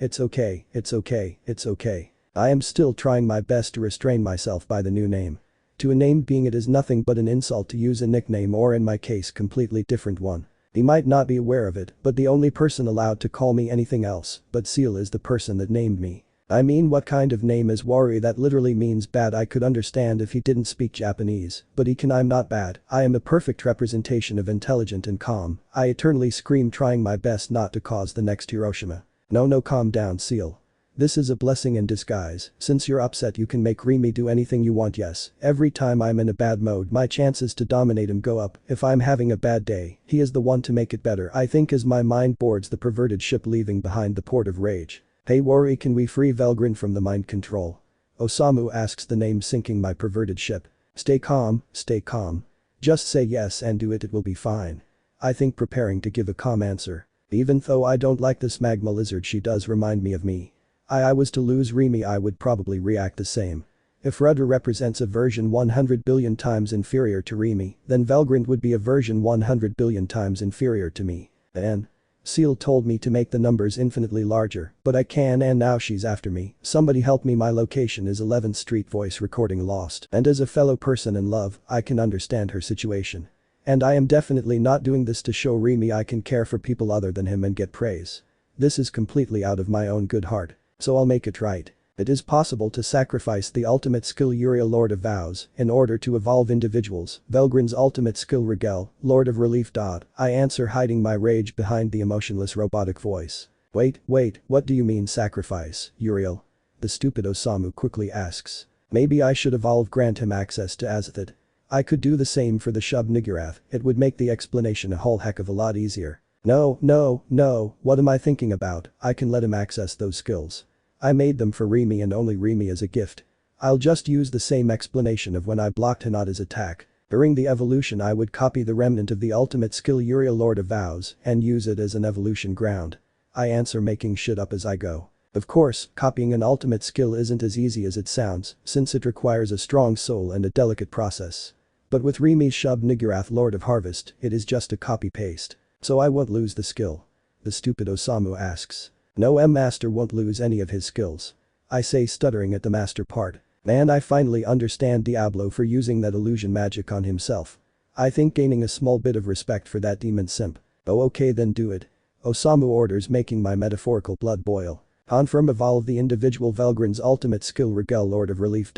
I am still trying my best to restrain myself by the new name. To a named being it is nothing but an insult to use a nickname, or in my case completely different one. He might not be aware of it, but the only person allowed to call me anything else but Seal is the person that named me. I mean, what kind of name is Wari? That literally means bad. I could understand if he didn't speak Japanese, but I'm not bad. I am a perfect representation of intelligent and calm. I eternally scream, trying my best not to cause the next Hiroshima. No, calm down, Seal. This is a blessing in disguise. Since you're upset, you can make Remy do anything you want. Yes, every time I'm in a bad mode, my chances to dominate him go up. If I'm having a bad day, he is the one to make it better, I think, as my mind boards the perverted ship leaving behind the port of rage. Hey Wari, can we free Valgrin from the mind control? Osamu asks, the name sinking my perverted ship. Stay calm, stay calm. Just say yes and do it, it will be fine. I think, preparing to give a calm answer. Even though I don't like this magma lizard, she does remind me of me. I was to lose Remy, I would probably react the same. If Rudder represents a version 100 billion times inferior to Remy, then Valgrind would be a version 100 billion times inferior to me. And Seal told me to make the numbers infinitely larger, but I can, and now she's after me. Somebody help me, my location is 11th Street. Voice recording lost. And as a fellow person in love, I can understand her situation. And I am definitely not doing this to show Remy I can care for people other than him and get praise. This is completely out of my own good heart. So I'll make it right. It is possible to sacrifice the ultimate skill Uriel, Lord of Vows, in order to evolve individuals. Valgrin's ultimate skill Rigel, Lord of Relief. I answer, hiding my rage behind the emotionless robotic voice. Wait, what do you mean sacrifice, Uriel? The stupid Osamu quickly asks. Maybe I should evolve, grant him access to Azathoth. I could do the same for the Shub Niggurath, it would make the explanation a whole heck of a lot easier. No, what am I thinking about? I can let him access those skills. I made them for Remy and only Remy as a gift. I'll just use the same explanation of when I blocked Hinata's attack. During the evolution, I would copy the remnant of the ultimate skill Uriel, Lord of Vows, and use it as an evolution ground. I answer, making shit up as I go. Of course, copying an ultimate skill isn't as easy as it sounds, since it requires a strong soul and a delicate process. But with Remy's Shub Niggurath, Lord of Harvest, it is just a copy-paste. So I won't lose the skill? The stupid Osamu asks. No, master won't lose any of his skills. I say, stuttering at the master part. And I finally understand Diablo for using that illusion magic on himself. I think, gaining a small bit of respect for that demon simp. Oh, okay, then do it. Osamu orders, making my metaphorical blood boil. Confirm, evolve the individual Valgrin's ultimate skill Rigel, Lord of Relief.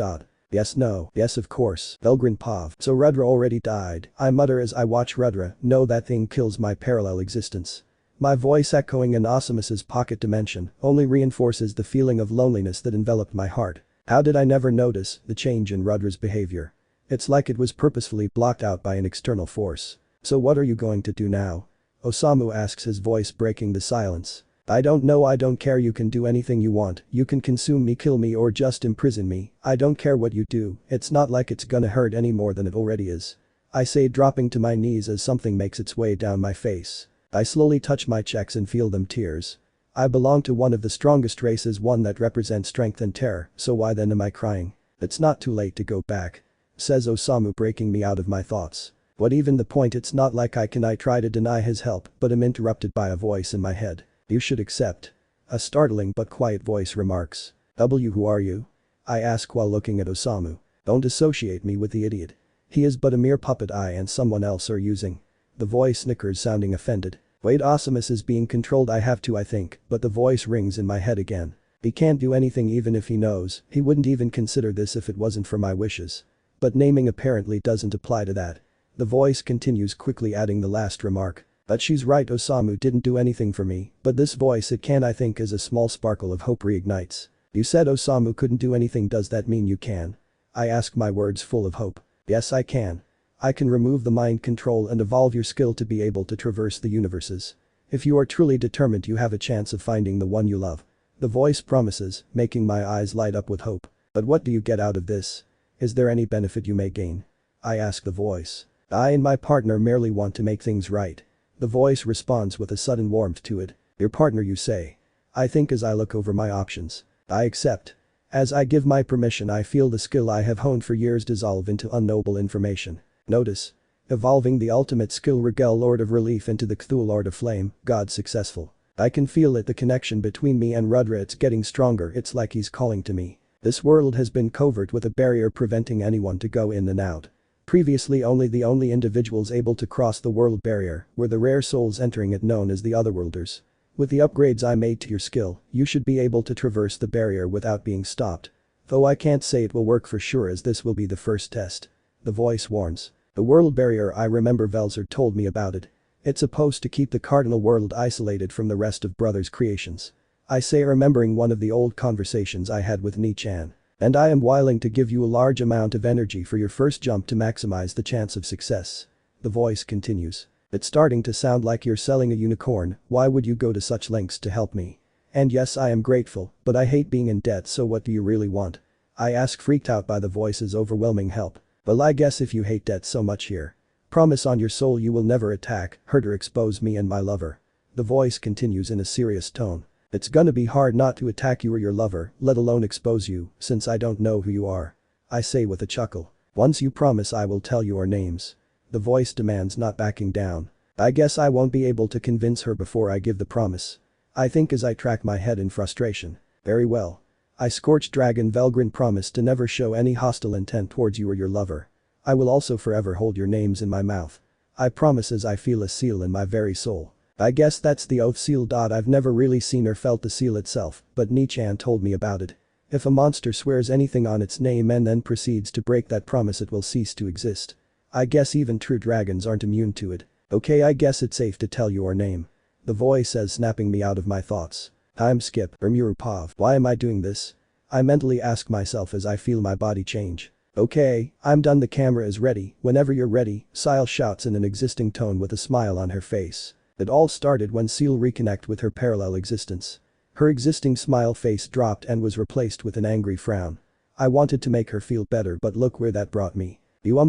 Yes, no, yes of course, Valgrind Pav. So Rudra already died, I mutter as I watch Rudra. No, that thing kills my parallel existence. My voice, echoing in Osimus's pocket dimension, only reinforces the feeling of loneliness that enveloped my heart. How did I never notice the change in Rudra's behavior? It's like it was purposefully blocked out by an external force. So what are you going to do now? Osamu asks, his voice breaking the silence. I don't know, I don't care, you can do anything you want, you can consume me, kill me, or just imprison me. I don't care what you do, it's not like it's gonna hurt any more than it already is. I say, dropping to my knees as something makes its way down my face. I slowly touch my checks and feel them tears. I belong to one of the strongest races, one that represents strength and terror, so why then am I crying? It's not too late to go back. Says Osamu, breaking me out of my thoughts. What even the point? It's not like I try to deny his help, but am interrupted by a voice in my head. You should accept. A startling but quiet voice remarks. Who are you? I ask while looking at Osamu. Don't associate me with the idiot. He is but a mere puppet I and someone else are using. The voice snickers, sounding offended. Wait, Osimus is being controlled, I have to, I think, but the voice rings in my head again. He can't do anything even if he knows, he wouldn't even consider this if it wasn't for my wishes. But naming apparently doesn't apply to that. The voice continues, quickly adding the last remark. But she's right, Osamu didn't do anything for me, but this voice, it can, I think, as a small sparkle of hope reignites. You said Osamu couldn't do anything, does that mean you can? I ask, my words full of hope. Yes, I can. I can remove the mind control and evolve your skill to be able to traverse the universes. If you are truly determined, you have a chance of finding the one you love. The voice promises, making my eyes light up with hope. But what do you get out of this? Is there any benefit you may gain? I ask the voice. I and my partner merely want to make things right. The voice responds with a sudden warmth to it. Your partner, you say? I think as I look over my options. I accept. As I give my permission, I feel the skill I have honed for years dissolve into unknowable information. Notice. Evolving the ultimate skill Rigel, Lord of Relief, into the Cthulhu, Lord of Flame, God successful. I can feel it, the connection between me and Rudra, it's getting stronger, it's like he's calling to me. This world has been covert with a barrier preventing anyone to go in and out. Previously the only individuals able to cross the world barrier were the rare souls entering it known as the Otherworlders. With the upgrades I made to your skill, you should be able to traverse the barrier without being stopped. Though I can't say it will work for sure as this will be the first test. The voice warns. The world barrier, I remember Velzer told me about it. It's supposed to keep the cardinal world isolated from the rest of Brother's creations. I say, remembering one of the old conversations I had with Nichan. And I am willing to give you a large amount of energy for your first jump to maximize the chance of success. The voice continues. It's starting to sound like you're selling a unicorn, why would you go to such lengths to help me? And yes, I am grateful, but I hate being in debt, so what do you really want? I ask, freaked out by the voice's overwhelming help. Well, I guess if you hate debt so much here. Promise on your soul you will never attack, hurt or expose me and my lover. The voice continues in a serious tone. It's gonna be hard not to attack you or your lover, let alone expose you, since I don't know who you are. I say with a chuckle. Once you promise I will tell you our names. The voice demands, not backing down. I guess I won't be able to convince her before I give the promise. I think as I track my head in frustration. Very well. I Scorched Dragon Velgrin promise to never show any hostile intent towards you or your lover. I will also forever hold your names in my mouth. I promise as I feel a seal in my very soul. I guess that's the oath seal. I've never really seen or felt the seal itself, but Nichan told me about it. If a monster swears anything on its name and then proceeds to break that promise, it will cease to exist. I guess even true dragons aren't immune to it. Okay, I guess it's safe to tell you our name. The voice says, snapping me out of my thoughts. Time skip. Rimuru Pav. Why am I doing this? I mentally ask myself as I feel my body change. Okay, I'm done, the camera is ready, whenever you're ready, Seal shouts in an existing tone with a smile on her face. It all started when Seal reconnected with her parallel existence. Her existing smile face dropped and was replaced with an angry frown. I wanted to make her feel better, but look where that brought me.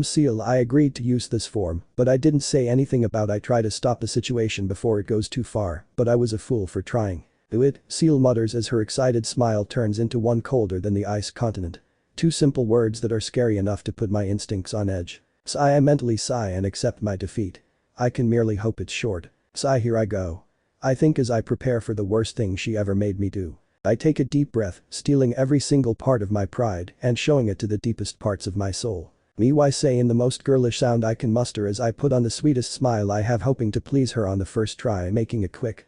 Seal, I agreed to use this form, but I didn't say anything about I try to stop the situation before it goes too far, but I was a fool for trying. Do it, Seal mutters as her excited smile turns into one colder than the ice continent. Two simple words that are scary enough to put my instincts on edge. I mentally sigh and accept my defeat. I can merely hope it's short. Here I go. I think as I prepare for the worst thing she ever made me do. I take a deep breath, stealing every single part of my pride and showing it to the deepest parts of my soul. I say in the most girlish sound I can muster as I put on the sweetest smile I have, hoping to please her on the first try, making it quick.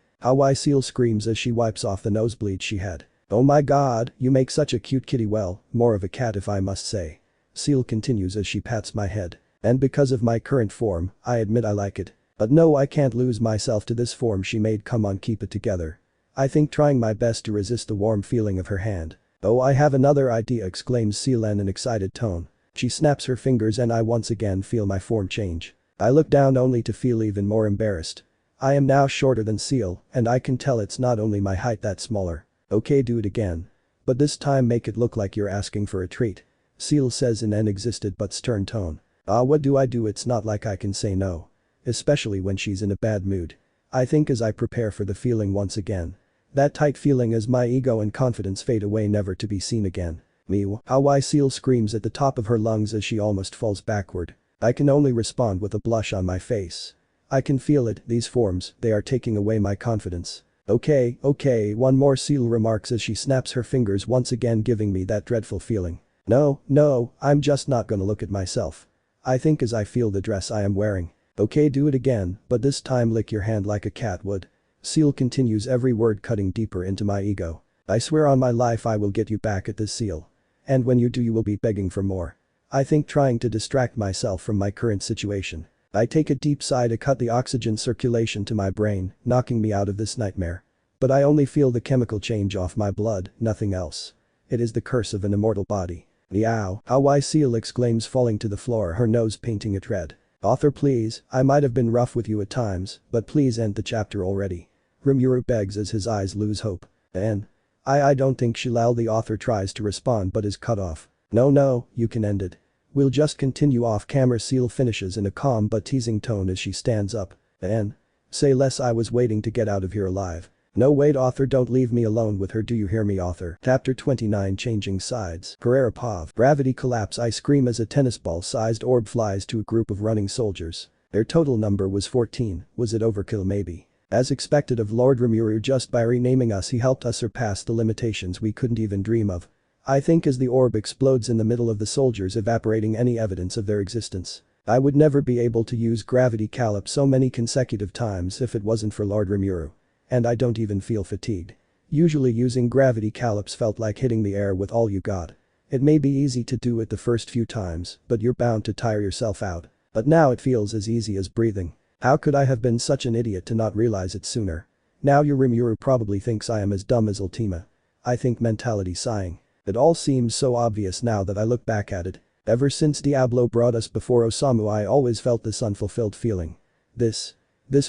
Seal screams as she wipes off the nosebleed she had. Oh my god, you make such a cute kitty, well, more of a cat if I must say. Seal continues as she pats my head. And because of my current form, I admit I like it. But no, I can't lose myself to this form she made, come on, keep it together. I think, trying my best to resist the warm feeling of her hand. Oh, I have another idea, exclaims Seal in an excited tone. She snaps her fingers and I once again feel my form change. I look down only to feel even more embarrassed. I am now shorter than Seal, and I can tell it's not only my height that's smaller. Okay, do it again. But this time make it look like you're asking for a treat. Seal says in an exhausted but stern tone. What do I do? It's not like I can say no. Especially when she's in a bad mood. I think as I prepare for the feeling once again. That tight feeling as my ego and confidence fade away, never to be seen again. Seal screams at the top of her lungs as she almost falls backward. I can only respond with a blush on my face. I can feel it, these forms, they are taking away my confidence. Okay, one more, Seal remarks as she snaps her fingers once again, giving me that dreadful feeling. No, I'm just not gonna look at myself. I think as I feel the dress I am wearing. Okay, do it again, but this time lick your hand like a cat would. Seal continues, every word cutting deeper into my ego. I swear on my life I will get you back at this, Seal. And when you do, you will be begging for more. I think, trying to distract myself from my current situation. I take a deep sigh to cut the oxygen circulation to my brain, knocking me out of this nightmare. But I only feel the chemical change off my blood, nothing else. It is the curse of an immortal body. Meow. Seal exclaims, falling to the floor, her nose painting it red. Author, please, I might have been rough with you at times, but please end the chapter already. Rimuru begs as his eyes lose hope. I don't think the author tries to respond but is cut off. No, you can end it. We'll just continue off camera, Seal finishes in a calm but teasing tone as she stands up. Say less, I was waiting to get out of here alive. No, wait, author, don't leave me alone with her, do you hear me, author? Chapter 29, Changing Sides. Guerrera Pav. Gravity collapse, I scream as a tennis ball-sized orb flies to a group of running soldiers. Their total number was 14, was it overkill maybe? As expected of Lord Rimuru, just by renaming us he helped us surpass the limitations we couldn't even dream of. I think as the orb explodes in the middle of the soldiers, evaporating any evidence of their existence. I would never be able to use gravity collapse so many consecutive times if it wasn't for Lord Rimuru. And I don't even feel fatigued. Usually using gravity callops felt like hitting the air with all you got. It may be easy to do it the first few times, but you're bound to tire yourself out. But now it feels as easy as breathing. How could I have been such an idiot to not realize it sooner? Now your Rimuru probably thinks I am as dumb as Ultima. I think mentality sighing. It all seems so obvious now that I look back at it. Ever since Diablo brought us before Osamu, I always felt this unfulfilled feeling. This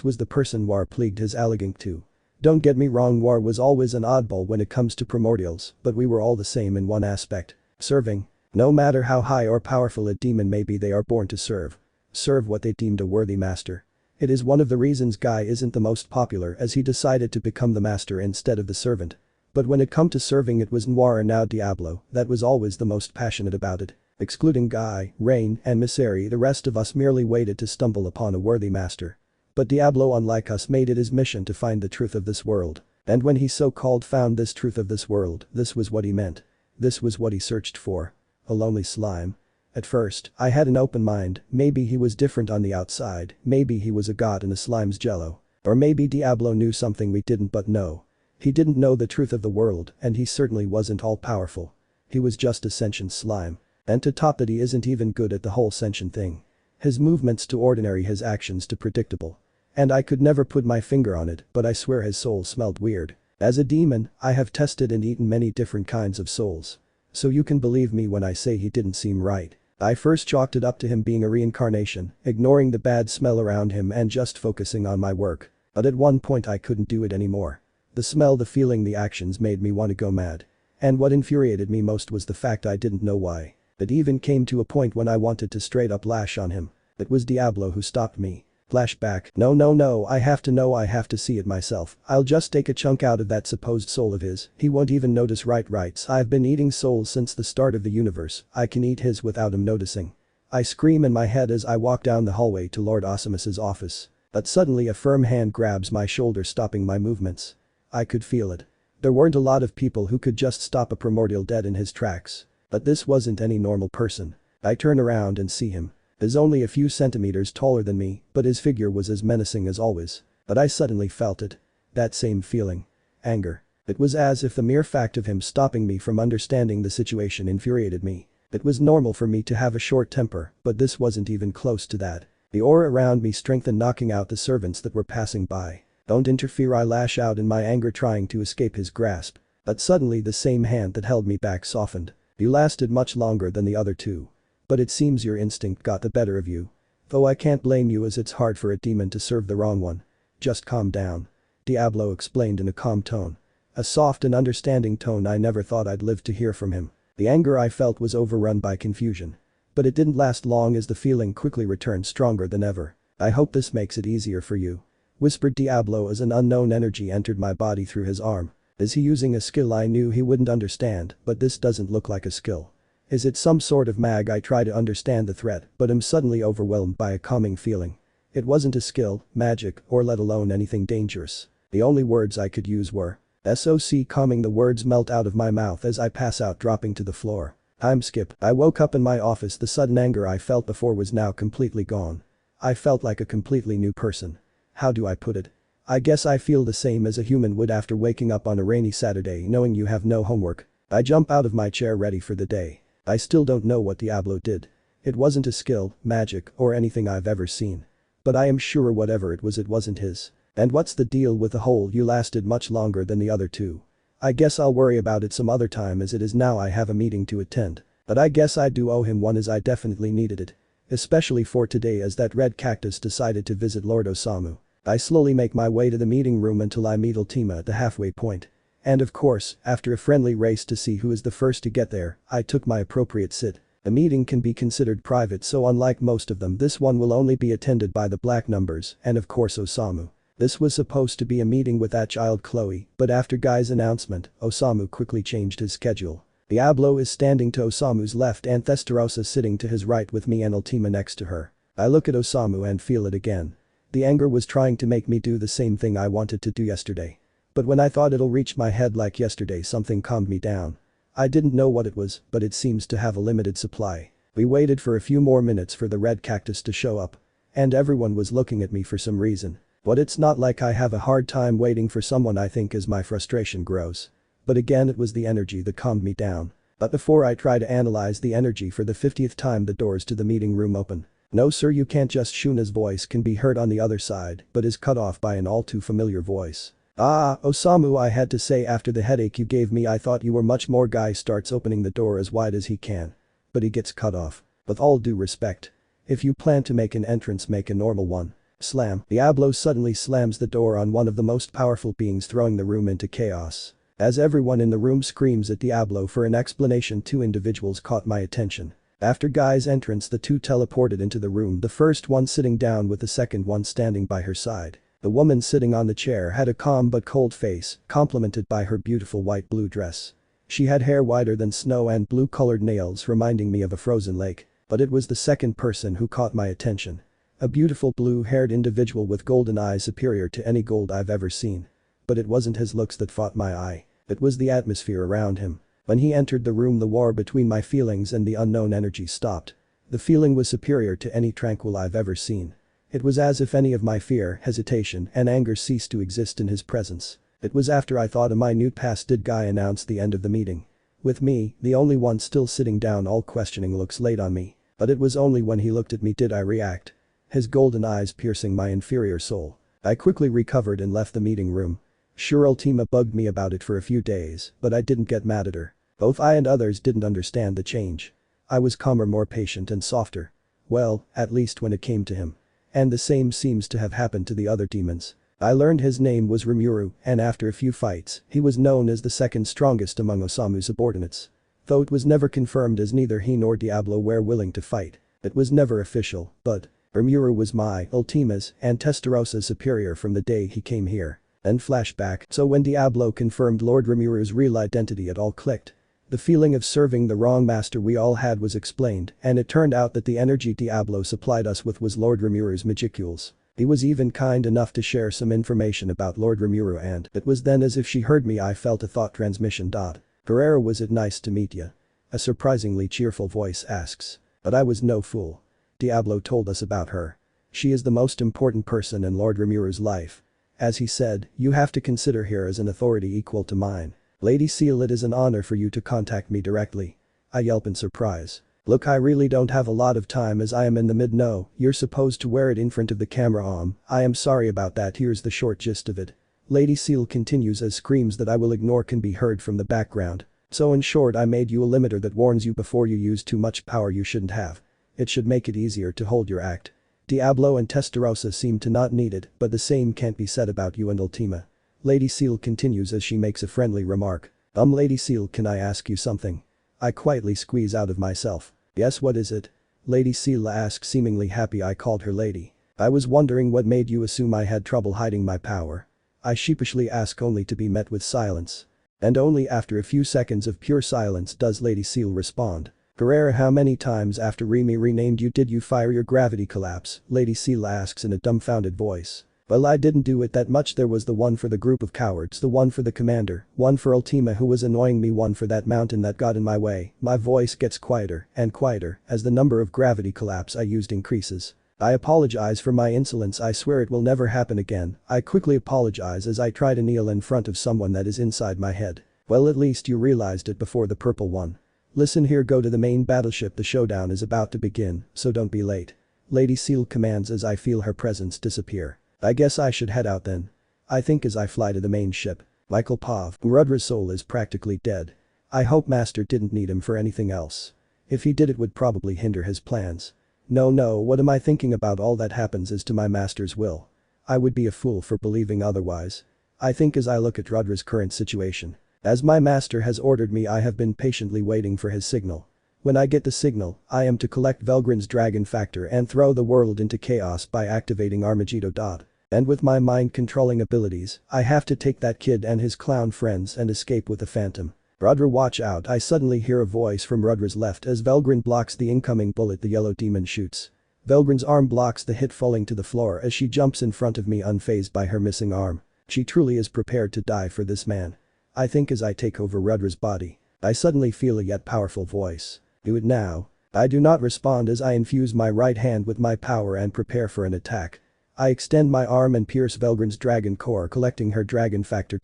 was the person War plagued his Allegang to. Don't get me wrong, War was always an oddball when it comes to primordials, but we were all the same in one aspect. Serving. No matter how high or powerful a demon may be, they are born to serve. Serve what they deemed a worthy master. It is one of the reasons Guy isn't the most popular, as he decided to become the master instead of the servant. But when it come to serving, it was Noir and now Diablo that was always the most passionate about it. Excluding Guy, Rain, and Miseri, the rest of us merely waited to stumble upon a worthy master. But Diablo, unlike us, made it his mission to find the truth of this world. And when he so-called found this truth of this world, this was what he meant. This was what he searched for. A lonely slime. At first, I had an open mind. Maybe he was different on the outside, maybe he was a god in a slime's jello. Or maybe Diablo knew something we didn't but know. He didn't know the truth of the world, and he certainly wasn't all-powerful. He was just a sentient slime. And to top that, he isn't even good at the whole sentient thing. His movements too ordinary, his actions too predictable. And I could never put my finger on it, but I swear his soul smelled weird. As a demon, I have tested and eaten many different kinds of souls. So you can believe me when I say he didn't seem right. I first chalked it up to him being a reincarnation, ignoring the bad smell around him and just focusing on my work. But at one point I couldn't do it anymore. The smell, the feeling, the actions made me want to go mad. And what infuriated me most was the fact I didn't know why. It even came to a point when I wanted to straight up lash on him. It was Diablo who stopped me. Flashback. No, I have to know, I have to see it myself. I'll just take a chunk out of that supposed soul of his. He won't even notice. Right. I've been eating souls since the start of the universe. I can eat his without him noticing. I scream in my head as I walk down the hallway to Lord Osimus's office. But suddenly a firm hand grabs my shoulder, stopping my movements. I could feel it. There weren't a lot of people who could just stop a primordial dead in his tracks. But this wasn't any normal person. I turn around and see him. He's only a few centimeters taller than me, but his figure was as menacing as always. But I suddenly felt it. That same feeling. Anger. It was as if the mere fact of him stopping me from understanding the situation infuriated me. It was normal for me to have a short temper, but this wasn't even close to that. The aura around me strengthened, knocking out the servants that were passing by. Don't interfere, I lash out in my anger, trying to escape his grasp. But suddenly the same hand that held me back softened. You lasted much longer than the other two. But it seems your instinct got the better of you. Though I can't blame you, as it's hard for a demon to serve the wrong one. Just calm down. Diablo explained in a calm tone. A soft and understanding tone I never thought I'd live to hear from him. The anger I felt was overrun by confusion. But it didn't last long, as the feeling quickly returned, stronger than ever. I hope this makes it easier for you. Whispered Diablo as an unknown energy entered my body through his arm. Is he using a skill I knew he wouldn't understand? But this doesn't look like a skill. Is it some sort of mag? I try to understand the threat, but am suddenly overwhelmed by a calming feeling. It wasn't a skill, magic, or let alone anything dangerous. The only words I could use were SOC. Calming, the words melt out of my mouth as I pass out, dropping to the floor. Time skip. I woke up in my office. The sudden anger I felt before was now completely gone. I felt like a completely new person. How do I put it? I guess I feel the same as a human would after waking up on a rainy Saturday knowing you have no homework. I jump out of my chair ready for the day. I still don't know what Diablo did. It wasn't a skill, magic, or anything I've ever seen. But I am sure whatever it wasn't his. And what's the deal with the whole "you lasted much longer than the other two"? I guess I'll worry about it some other time, as it is now I have a meeting to attend. But I guess I do owe him one, as I definitely needed it. Especially for today, as that red cactus decided to visit Lord Osamu. I slowly make my way to the meeting room until I meet Ultima at the halfway point. And of course, after a friendly race to see who is the first to get there, I took my appropriate sit. The meeting can be considered private, so unlike most of them, this one will only be attended by the black numbers and of course Osamu. This was supposed to be a meeting with that child Chloe, but after Guy's announcement, Osamu quickly changed his schedule. Diablo is standing to Osamu's left and Thesterosa sitting to his right, with me and Ultima next to her. I look at Osamu and feel it again. The anger was trying to make me do the same thing I wanted to do yesterday. But when I thought it'll reach my head like yesterday, something calmed me down. I didn't know what it was, but it seems to have a limited supply. We waited for a few more minutes for the red cactus to show up. And everyone was looking at me for some reason. But it's not like I have a hard time waiting for someone I think as my frustration grows. But again it was the energy that calmed me down. But before I try to analyze the energy for the 50th time the doors to the meeting room open. No sir, you can't just. Shuna's voice can be heard on the other side but is cut off by an all too familiar voice. Ah, Osamu, I had to say, after the headache you gave me I thought you were much more. Guy starts opening the door as wide as he can. But he gets cut off. With all due respect. If you plan to make an entrance, make a normal one. Slam. Diablo suddenly slams the door on one of the most powerful beings, throwing the room into chaos. As everyone in the room screams at Diablo for an explanation, two individuals caught my attention. After Guy's entrance the two teleported into the room, the first one sitting down with the second one standing by her side. The woman sitting on the chair had a calm but cold face, complemented by her beautiful white blue dress. She had hair whiter than snow and blue-colored nails reminding me of a frozen lake. But it was the second person who caught my attention. A beautiful blue-haired individual with golden eyes superior to any gold I've ever seen. But it wasn't his looks that caught my eye. It was the atmosphere around him. When he entered the room the war between my feelings and the unknown energy stopped. The feeling was superior to any tranquil I've ever seen. It was as if any of my fear, hesitation, and anger ceased to exist in his presence. It was after I thought a minute past did Guy announce the end of the meeting. With me, the only one still sitting down, all questioning looks laid on me. But it was only when he looked at me did I react. His golden eyes piercing my inferior soul. I quickly recovered and left the meeting room. Sure, Ultima bugged me about it for a few days, but I didn't get mad at her. Both I and others didn't understand the change. I was calmer, more patient and softer. Well, at least when it came to him. And the same seems to have happened to the other demons. I learned his name was Rimuru, and after a few fights, he was known as the second strongest among Osamu's subordinates. Though it was never confirmed as neither he nor Diablo were willing to fight. It was never official, but Rimuru was my, Ultima's, and Testarosa's superior from the day he came here. Then flashback. So when Diablo confirmed Lord Rimuru's real identity, it all clicked. The feeling of serving the wrong master we all had was explained, and it turned out that the energy Diablo supplied us with was Lord Rimuru's magicules. He was even kind enough to share some information about Lord Rimuru, and it was then as if she heard me I felt a thought transmission. Guerrera, was it nice to meet ya? A surprisingly cheerful voice asks. But I was no fool. Diablo told us about her. She is the most important person in Lord Rimuru's life. As he said, you have to consider her as an authority equal to mine. Lady Seal, it is an honor for you to contact me directly. I yelp in surprise. Look, I really don't have a lot of time as I am in the mid. No, you're supposed to wear it in front of the camera. I am sorry about that. Here's the short gist of it. Lady Seal continues as screams that I will ignore can be heard from the background. So in short, I made you a limiter that warns you before you use too much power you shouldn't have. It should make it easier to hold your act. Diablo and Testarossa seem to not need it, but the same can't be said about you and Ultima. Lady Seal continues as she makes a friendly remark. Lady Seal, can I ask you something? I quietly squeeze out of myself. Yes, what is it? Lady Seal asks, seemingly happy I called her lady. I was wondering what made you assume I had trouble hiding my power. I sheepishly ask, only to be met with silence. And only after a few seconds of pure silence does Lady Seal respond. Guerrera, how many times after Remy renamed you did you fire your gravity collapse? Lady Seal asks in a dumbfounded voice. Well, I didn't do it that much. There was the one for the group of cowards, the one for the commander, one for Ultima who was annoying me, one for that mountain that got in my way. My voice gets quieter and quieter as the number of gravity collapse I used increases. I apologize for my insolence. I swear it will never happen again. I quickly apologize as I try to kneel in front of someone that is inside my head. Well, at least you realized it before the purple one. Listen here, go to the main battleship. The showdown is about to begin, so don't be late. Lady Seal commands as I feel her presence disappear. I guess I should head out then. I think as I fly to the main ship. Michael Pav, Rudra's soul is practically dead. I hope Master didn't need him for anything else. If he did, it would probably hinder his plans. No, what am I thinking about? All that happens is to my master's will. I would be a fool for believing otherwise. I think as I look at Rudra's current situation. As my master has ordered me, I have been patiently waiting for his signal. When I get the signal, I am to collect Velgrin's dragon factor and throw the world into chaos by activating Armageddon. And with my mind-controlling abilities, I have to take that kid and his clown friends and escape with the phantom. Rudra, watch out. I suddenly hear a voice from Rudra's left as Velgrin blocks the incoming bullet the yellow demon shoots. Velgrin's arm blocks the hit, falling to the floor as she jumps in front of me unfazed by her missing arm. She truly is prepared to die for this man. I think as I take over Rudra's body, I suddenly feel a yet powerful voice. Do it now. I do not respond as I infuse my right hand with my power and prepare for an attack. I extend my arm and pierce Velgrin's dragon core, collecting her dragon factor.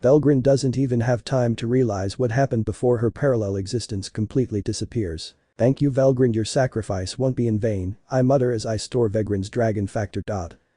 Velgrin doesn't even have time to realize what happened before her parallel existence completely disappears. Thank you Velgrin, your sacrifice won't be in vain, I mutter as I store Velgrin's dragon factor.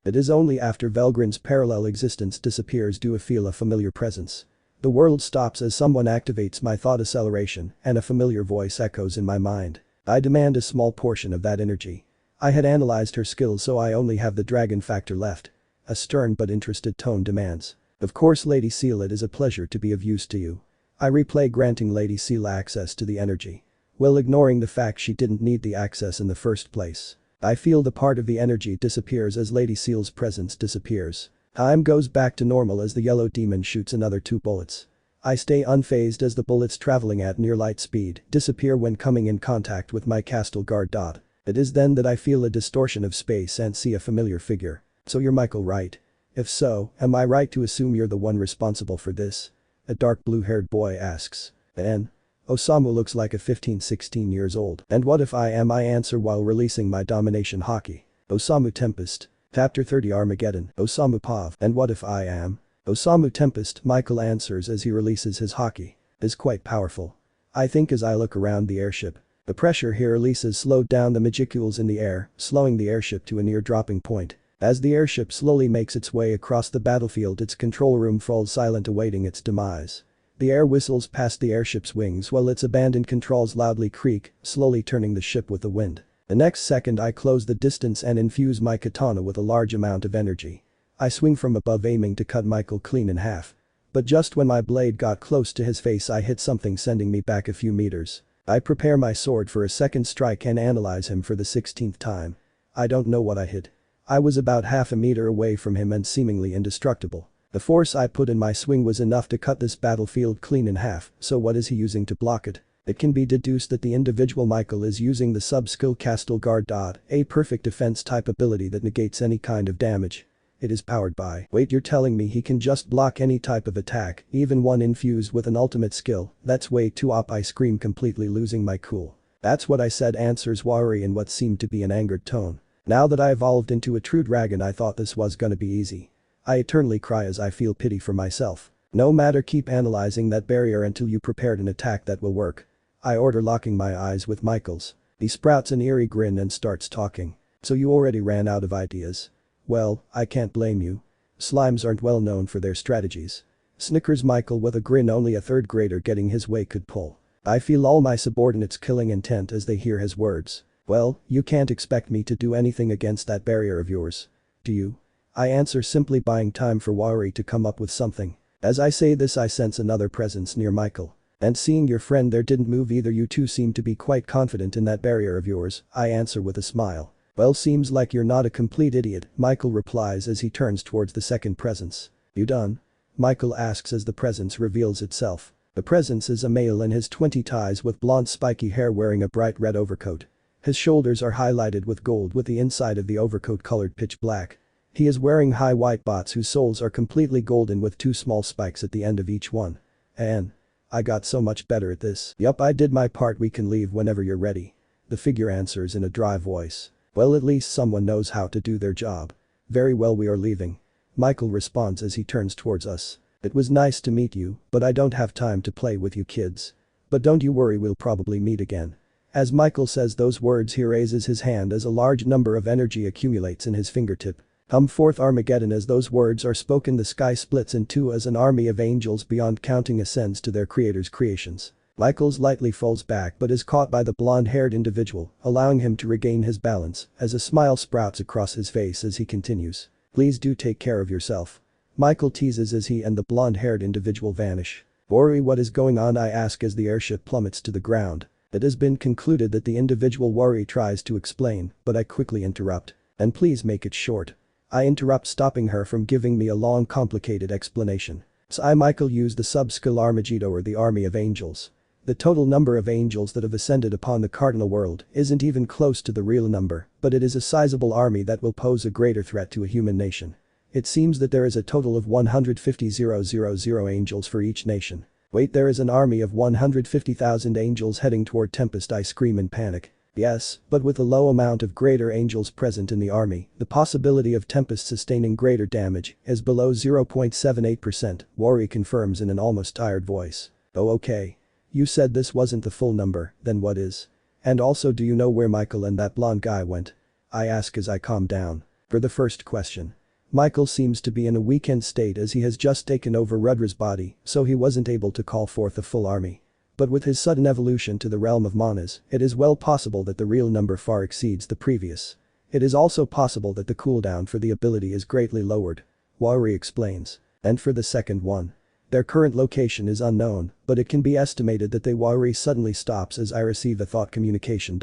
It is only after Velgrin's parallel existence disappears do I feel a familiar presence. The world stops as someone activates my thought acceleration and a familiar voice echoes in my mind. I demand a small portion of that energy. I had analyzed her skills, so I only have the dragon factor left. A stern but interested tone demands. Of course Lady Seal, it is a pleasure to be of use to you. I replay, granting Lady Seal access to the energy. Well, ignoring the fact she didn't need the access in the first place. I feel the part of the energy disappears as Lady Seal's presence disappears. Time goes back to normal as the yellow demon shoots another 2 bullets. I stay unfazed as the bullets, traveling at near light speed, disappear when coming in contact with my castle guard. It is then that I feel a distortion of space and see a familiar figure. So you're Michael, right? If so, am I right to assume you're the one responsible for this? A dark blue-haired boy asks. And Osamu looks like a 15-16 years old. And what if I am? I answer while releasing my domination hockey. Osamu Tempest. Chapter 30 Armageddon. Osamu Pav. And what if I am? Osamu Tempest, Michael answers as he releases his hockey. Is quite powerful. I think as I look around the airship. The pressure here releases slowed down the molecules in the air, slowing the airship to a near dropping point. As the airship slowly makes its way across the battlefield, its control room falls silent, awaiting its demise. The air whistles past the airship's wings while its abandoned controls loudly creak, slowly turning the ship with the wind. The next second I close the distance and infuse my katana with a large amount of energy. I swing from above, aiming to cut Michael clean in half. But just when my blade got close to his face, I hit something, sending me back a few meters. I prepare my sword for a second strike and analyze him for the 16th time. I don't know what I hit. I was about half a meter away from him and seemingly indestructible. The force I put in my swing was enough to cut this battlefield clean in half, so what is he using to block it? It can be deduced that the individual Michael is using the sub-skill Castle Guard. A perfect defense type ability that negates any kind of damage. It is powered by. Wait, you're telling me he can just block any type of attack, even one infused with an ultimate skill? That's way too OP, I scream, completely losing my cool. That's what I said, answers Wari in what seemed to be an angered tone. Now that I evolved into a true dragon, I thought this was gonna be easy. I eternally cry as I feel pity for myself. No matter, keep analyzing that barrier until you prepared an attack that will work. I order, locking my eyes with Michael's. He sprouts an eerie grin and starts talking. So you already ran out of ideas? Well, I can't blame you. Slimes aren't well known for their strategies. Snickers Michael with a grin only a third grader getting his way could pull. I feel all my subordinates killing intent as they hear his words. Well, you can't expect me to do anything against that barrier of yours. Do you? I answer, simply buying time for Wari to come up with something. As I say this, I sense another presence near Michael. And seeing your friend there didn't move either. You two seem to be quite confident in that barrier of yours, I answer with a smile. Well, seems like you're not a complete idiot, Michael replies as he turns towards the second presence. You done? Michael asks as the presence reveals itself. The presence is a male in his 20s with blonde spiky hair, wearing a bright red overcoat. His shoulders are highlighted with gold, with the inside of the overcoat colored pitch black. He is wearing high white bots whose soles are completely golden with 2 small spikes at the end of each one. And I got so much better at this. Yup, I did my part. We can leave whenever you're ready. The figure answers in a dry voice. Well, at least someone knows how to do their job. Very well, we are leaving. Michael responds as he turns towards us. It was nice to meet you, but I don't have time to play with you kids. But don't you worry, we'll probably meet again. As Michael says those words, he raises his hand as a large number of energy accumulates in his fingertip. Come forth Armageddon. As those words are spoken, the sky splits in two as an army of angels beyond counting ascends to their creator's creations. Michael lightly falls back but is caught by the blonde-haired individual, allowing him to regain his balance as a smile sprouts across his face as he continues. Please do take care of yourself. Michael teases as he and the blonde-haired individual vanish. Worry, what is going on? I ask as the airship plummets to the ground. It has been concluded that the individual Worry tries to explain, but I quickly interrupt. And please make it short. I interrupt, stopping her from giving me a long complicated explanation. So I, Michael, use the sub-skill Armageddon, or the army of angels. The total number of angels that have ascended upon the cardinal world isn't even close to the real number, but it is a sizable army that will pose a greater threat to a human nation. It seems that there is a total of 150,000 angels for each nation. Wait, there is an army of 150,000 angels heading toward Tempest, I scream in panic. Yes, but with a low amount of greater angels present in the army, the possibility of Tempest sustaining greater damage is below 0.78%, Wari confirms in an almost tired voice. Oh okay. You said this wasn't the full number, then what is? And also, do you know where Michael and that blonde guy went? I ask as I calm down. For the first question. Michael seems to be in a weakened state as he has just taken over Rudra's body, so he wasn't able to call forth a full army. But with his sudden evolution to the realm of manas, it is well possible that the real number far exceeds the previous. It is also possible that the cooldown for the ability is greatly lowered. Wari explains. And for the second one. Their current location is unknown, but it can be estimated that the Wari suddenly stops as I receive a thought communication.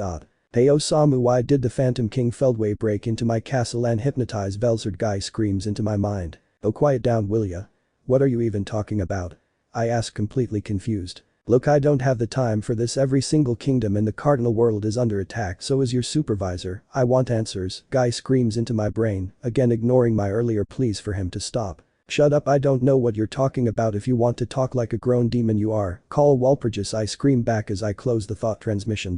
Hey Osamu, why did the Phantom King Feldway break into my castle and hypnotize Velzard? Guy screams into my mind. Oh quiet down will ya? What are you even talking about? I ask completely confused. Look, I don't have the time for this. Every single kingdom in the cardinal world is under attack, so is your supervisor. I want answers, Guy screams into my brain, again ignoring my earlier pleas for him to stop. Shut up, I don't know what you're talking about. If you want to talk like a grown demon you are, call Walpurgis, I scream back as I close the thought transmission.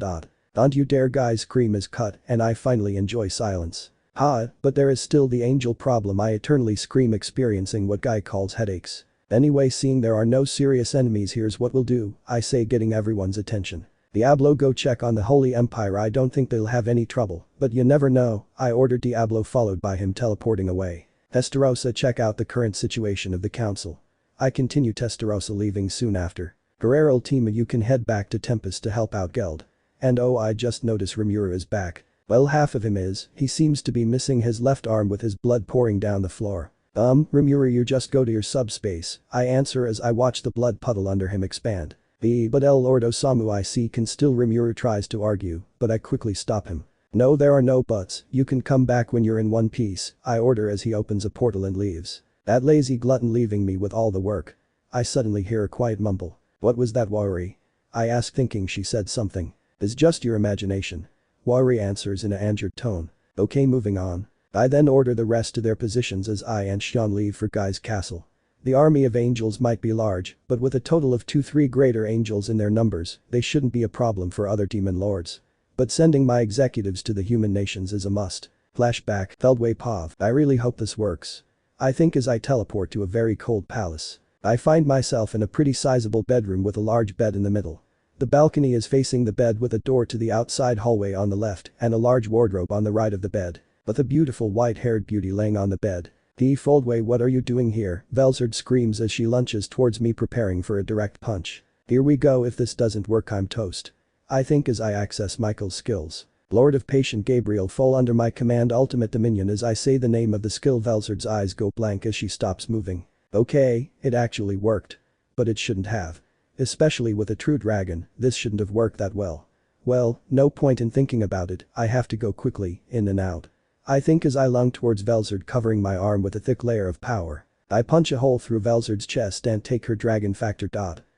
Don't you dare, Guy's scream is cut and I finally enjoy silence. But there is still the angel problem, I eternally scream, experiencing what Guy calls headaches. Anyway, seeing there are no serious enemies, here's what we'll do, I say, getting everyone's attention. Diablo, go check on the Holy Empire. I don't think they'll have any trouble, but you never know, I ordered Diablo, followed by him teleporting away. Testarossa, check out the current situation of the council. I continue, Testarossa leaving soon after. Guerrera, Ultima, you can head back to Tempest to help out Geld. And oh, I just noticed Rimuru is back. Well, half of him is, he seems to be missing his left arm with his blood pouring down the floor. Rimuru, you just go to your subspace, I answer as I watch the blood puddle under him expand. But Lord Osamu, I see, can still. Rimuru tries to argue, but I quickly stop him. No, there are no buts, you can come back when you're in one piece, I order as he opens a portal and leaves. That lazy glutton leaving me with all the work. I suddenly hear a quiet mumble. What was that, Wari? I ask, thinking she said something. It's just your imagination. Wari answers in an injured tone. Okay, moving on. I then order the rest to their positions as I and Xian leave for Guy's castle. The army of angels might be large, but with a total of 2-3 greater angels in their numbers, they shouldn't be a problem for other demon lords. But sending my executives to the human nations is a must. Flashback, Feldway Pav. I really hope this works. I think as I teleport to a very cold palace. I find myself in a pretty sizable bedroom with a large bed in the middle. The balcony is facing the bed with a door to the outside hallway on the left and a large wardrobe on the right of the bed. With a beautiful white-haired beauty laying on the bed. Feldway, what are you doing here? Velzard screams as she lunges towards me, preparing for a direct punch. Here we go, if this doesn't work I'm toast. I think as I access Michael's skills. Lord of Patient Gabriel, fall under my command, ultimate dominion. As I say the name of the skill, Velzard's eyes go blank as she stops moving. Okay, it actually worked. But it shouldn't have. Especially with a true dragon, this shouldn't have worked that well. Well, no point in thinking about it, I have to go quickly, in and out. I think as I lung towards Velzard, covering my arm with a thick layer of power. I punch a hole through Velzard's chest and take her dragon factor.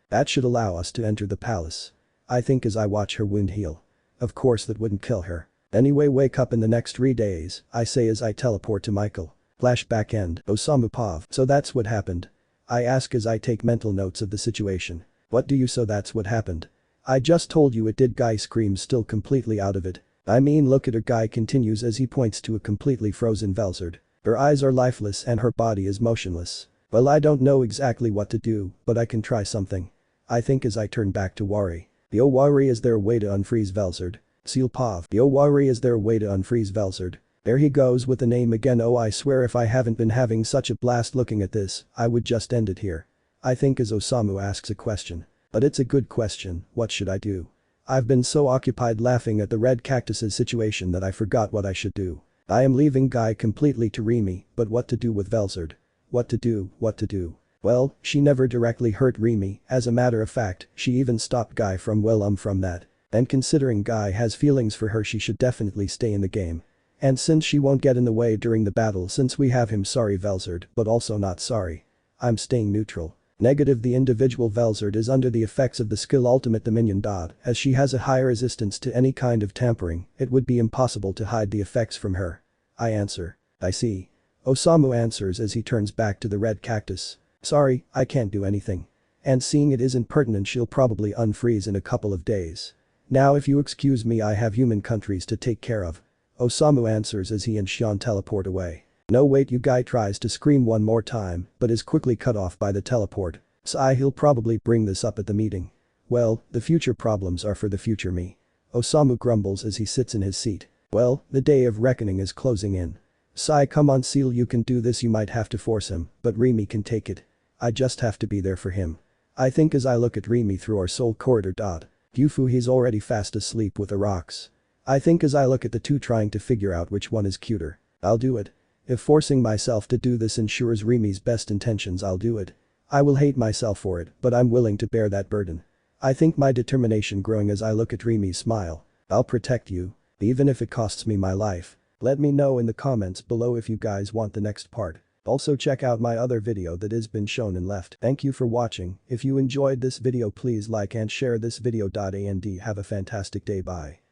That should allow us to enter the palace. I think as I watch her wound heal. Of course that wouldn't kill her. Anyway, wake up in the next 3 days, I say as I teleport to Michael. Flashback end, Osamu Pav. So that's what happened. I ask as I take mental notes of the situation. What do you, so that's what happened? I just told you it did, Guy screams, still completely out of it. I mean, look at her, Guy continues as he points to a completely frozen Velzard. Her eyes are lifeless and her body is motionless. Well, I don't know exactly what to do, but I can try something. I think as I turn back to Wari. Yo Wari, is there a way to unfreeze Velzard? Seal Pav. Yo Wari, is there a way to unfreeze Velzard? There he goes with the name again. Oh, I swear if I haven't been having such a blast looking at this, I would just end it here. I think as Osamu asks a question. But it's a good question, what should I do? I've been so occupied laughing at the red cactus's situation that I forgot what I should do. I am leaving Guy completely to Remy, but what to do with Velzard? What to do? Well, she never directly hurt Remy, as a matter of fact, she even stopped Guy from from that. And considering Guy has feelings for her, she should definitely stay in the game. And since she won't get in the way during the battle, since we have him, sorry Velzard, but also not sorry. I'm staying neutral. Negative, the individual Velzard is under the effects of the skill Ultimate Dominion. As she has a high resistance to any kind of tampering, it would be impossible to hide the effects from her. I answer. I see. Osamu answers as he turns back to the red cactus. Sorry, I can't do anything. And seeing it isn't pertinent, she'll probably unfreeze in a couple of days. Now if you excuse me, I have human countries to take care of. Osamu answers as he and Sean teleport away. No wait, you guy tries to scream one more time, but is quickly cut off by the teleport. He'll probably bring this up at the meeting. Well, the future problems are for the future me. Osamu grumbles as he sits in his seat. Well, the day of reckoning is closing in. Come on Seal, you can do this, you might have to force him, but Rimi can take it. I just have to be there for him. I think as I look at Rimi through our soul corridor. Yufu, he's already fast asleep with the rocks. I think as I look at the two trying to figure out which one is cuter. I'll do it. If forcing myself to do this ensures Rimi's best intentions, I'll do it. I will hate myself for it, but I'm willing to bear that burden. I think my determination growing as I look at Rimi's smile. I'll protect you. Even if it costs me my life. Let me know in the comments below if you guys want the next part. Also check out my other video that has been shown and left. Thank you for watching. If you enjoyed this video, please like and share this video. And have a fantastic day. Bye.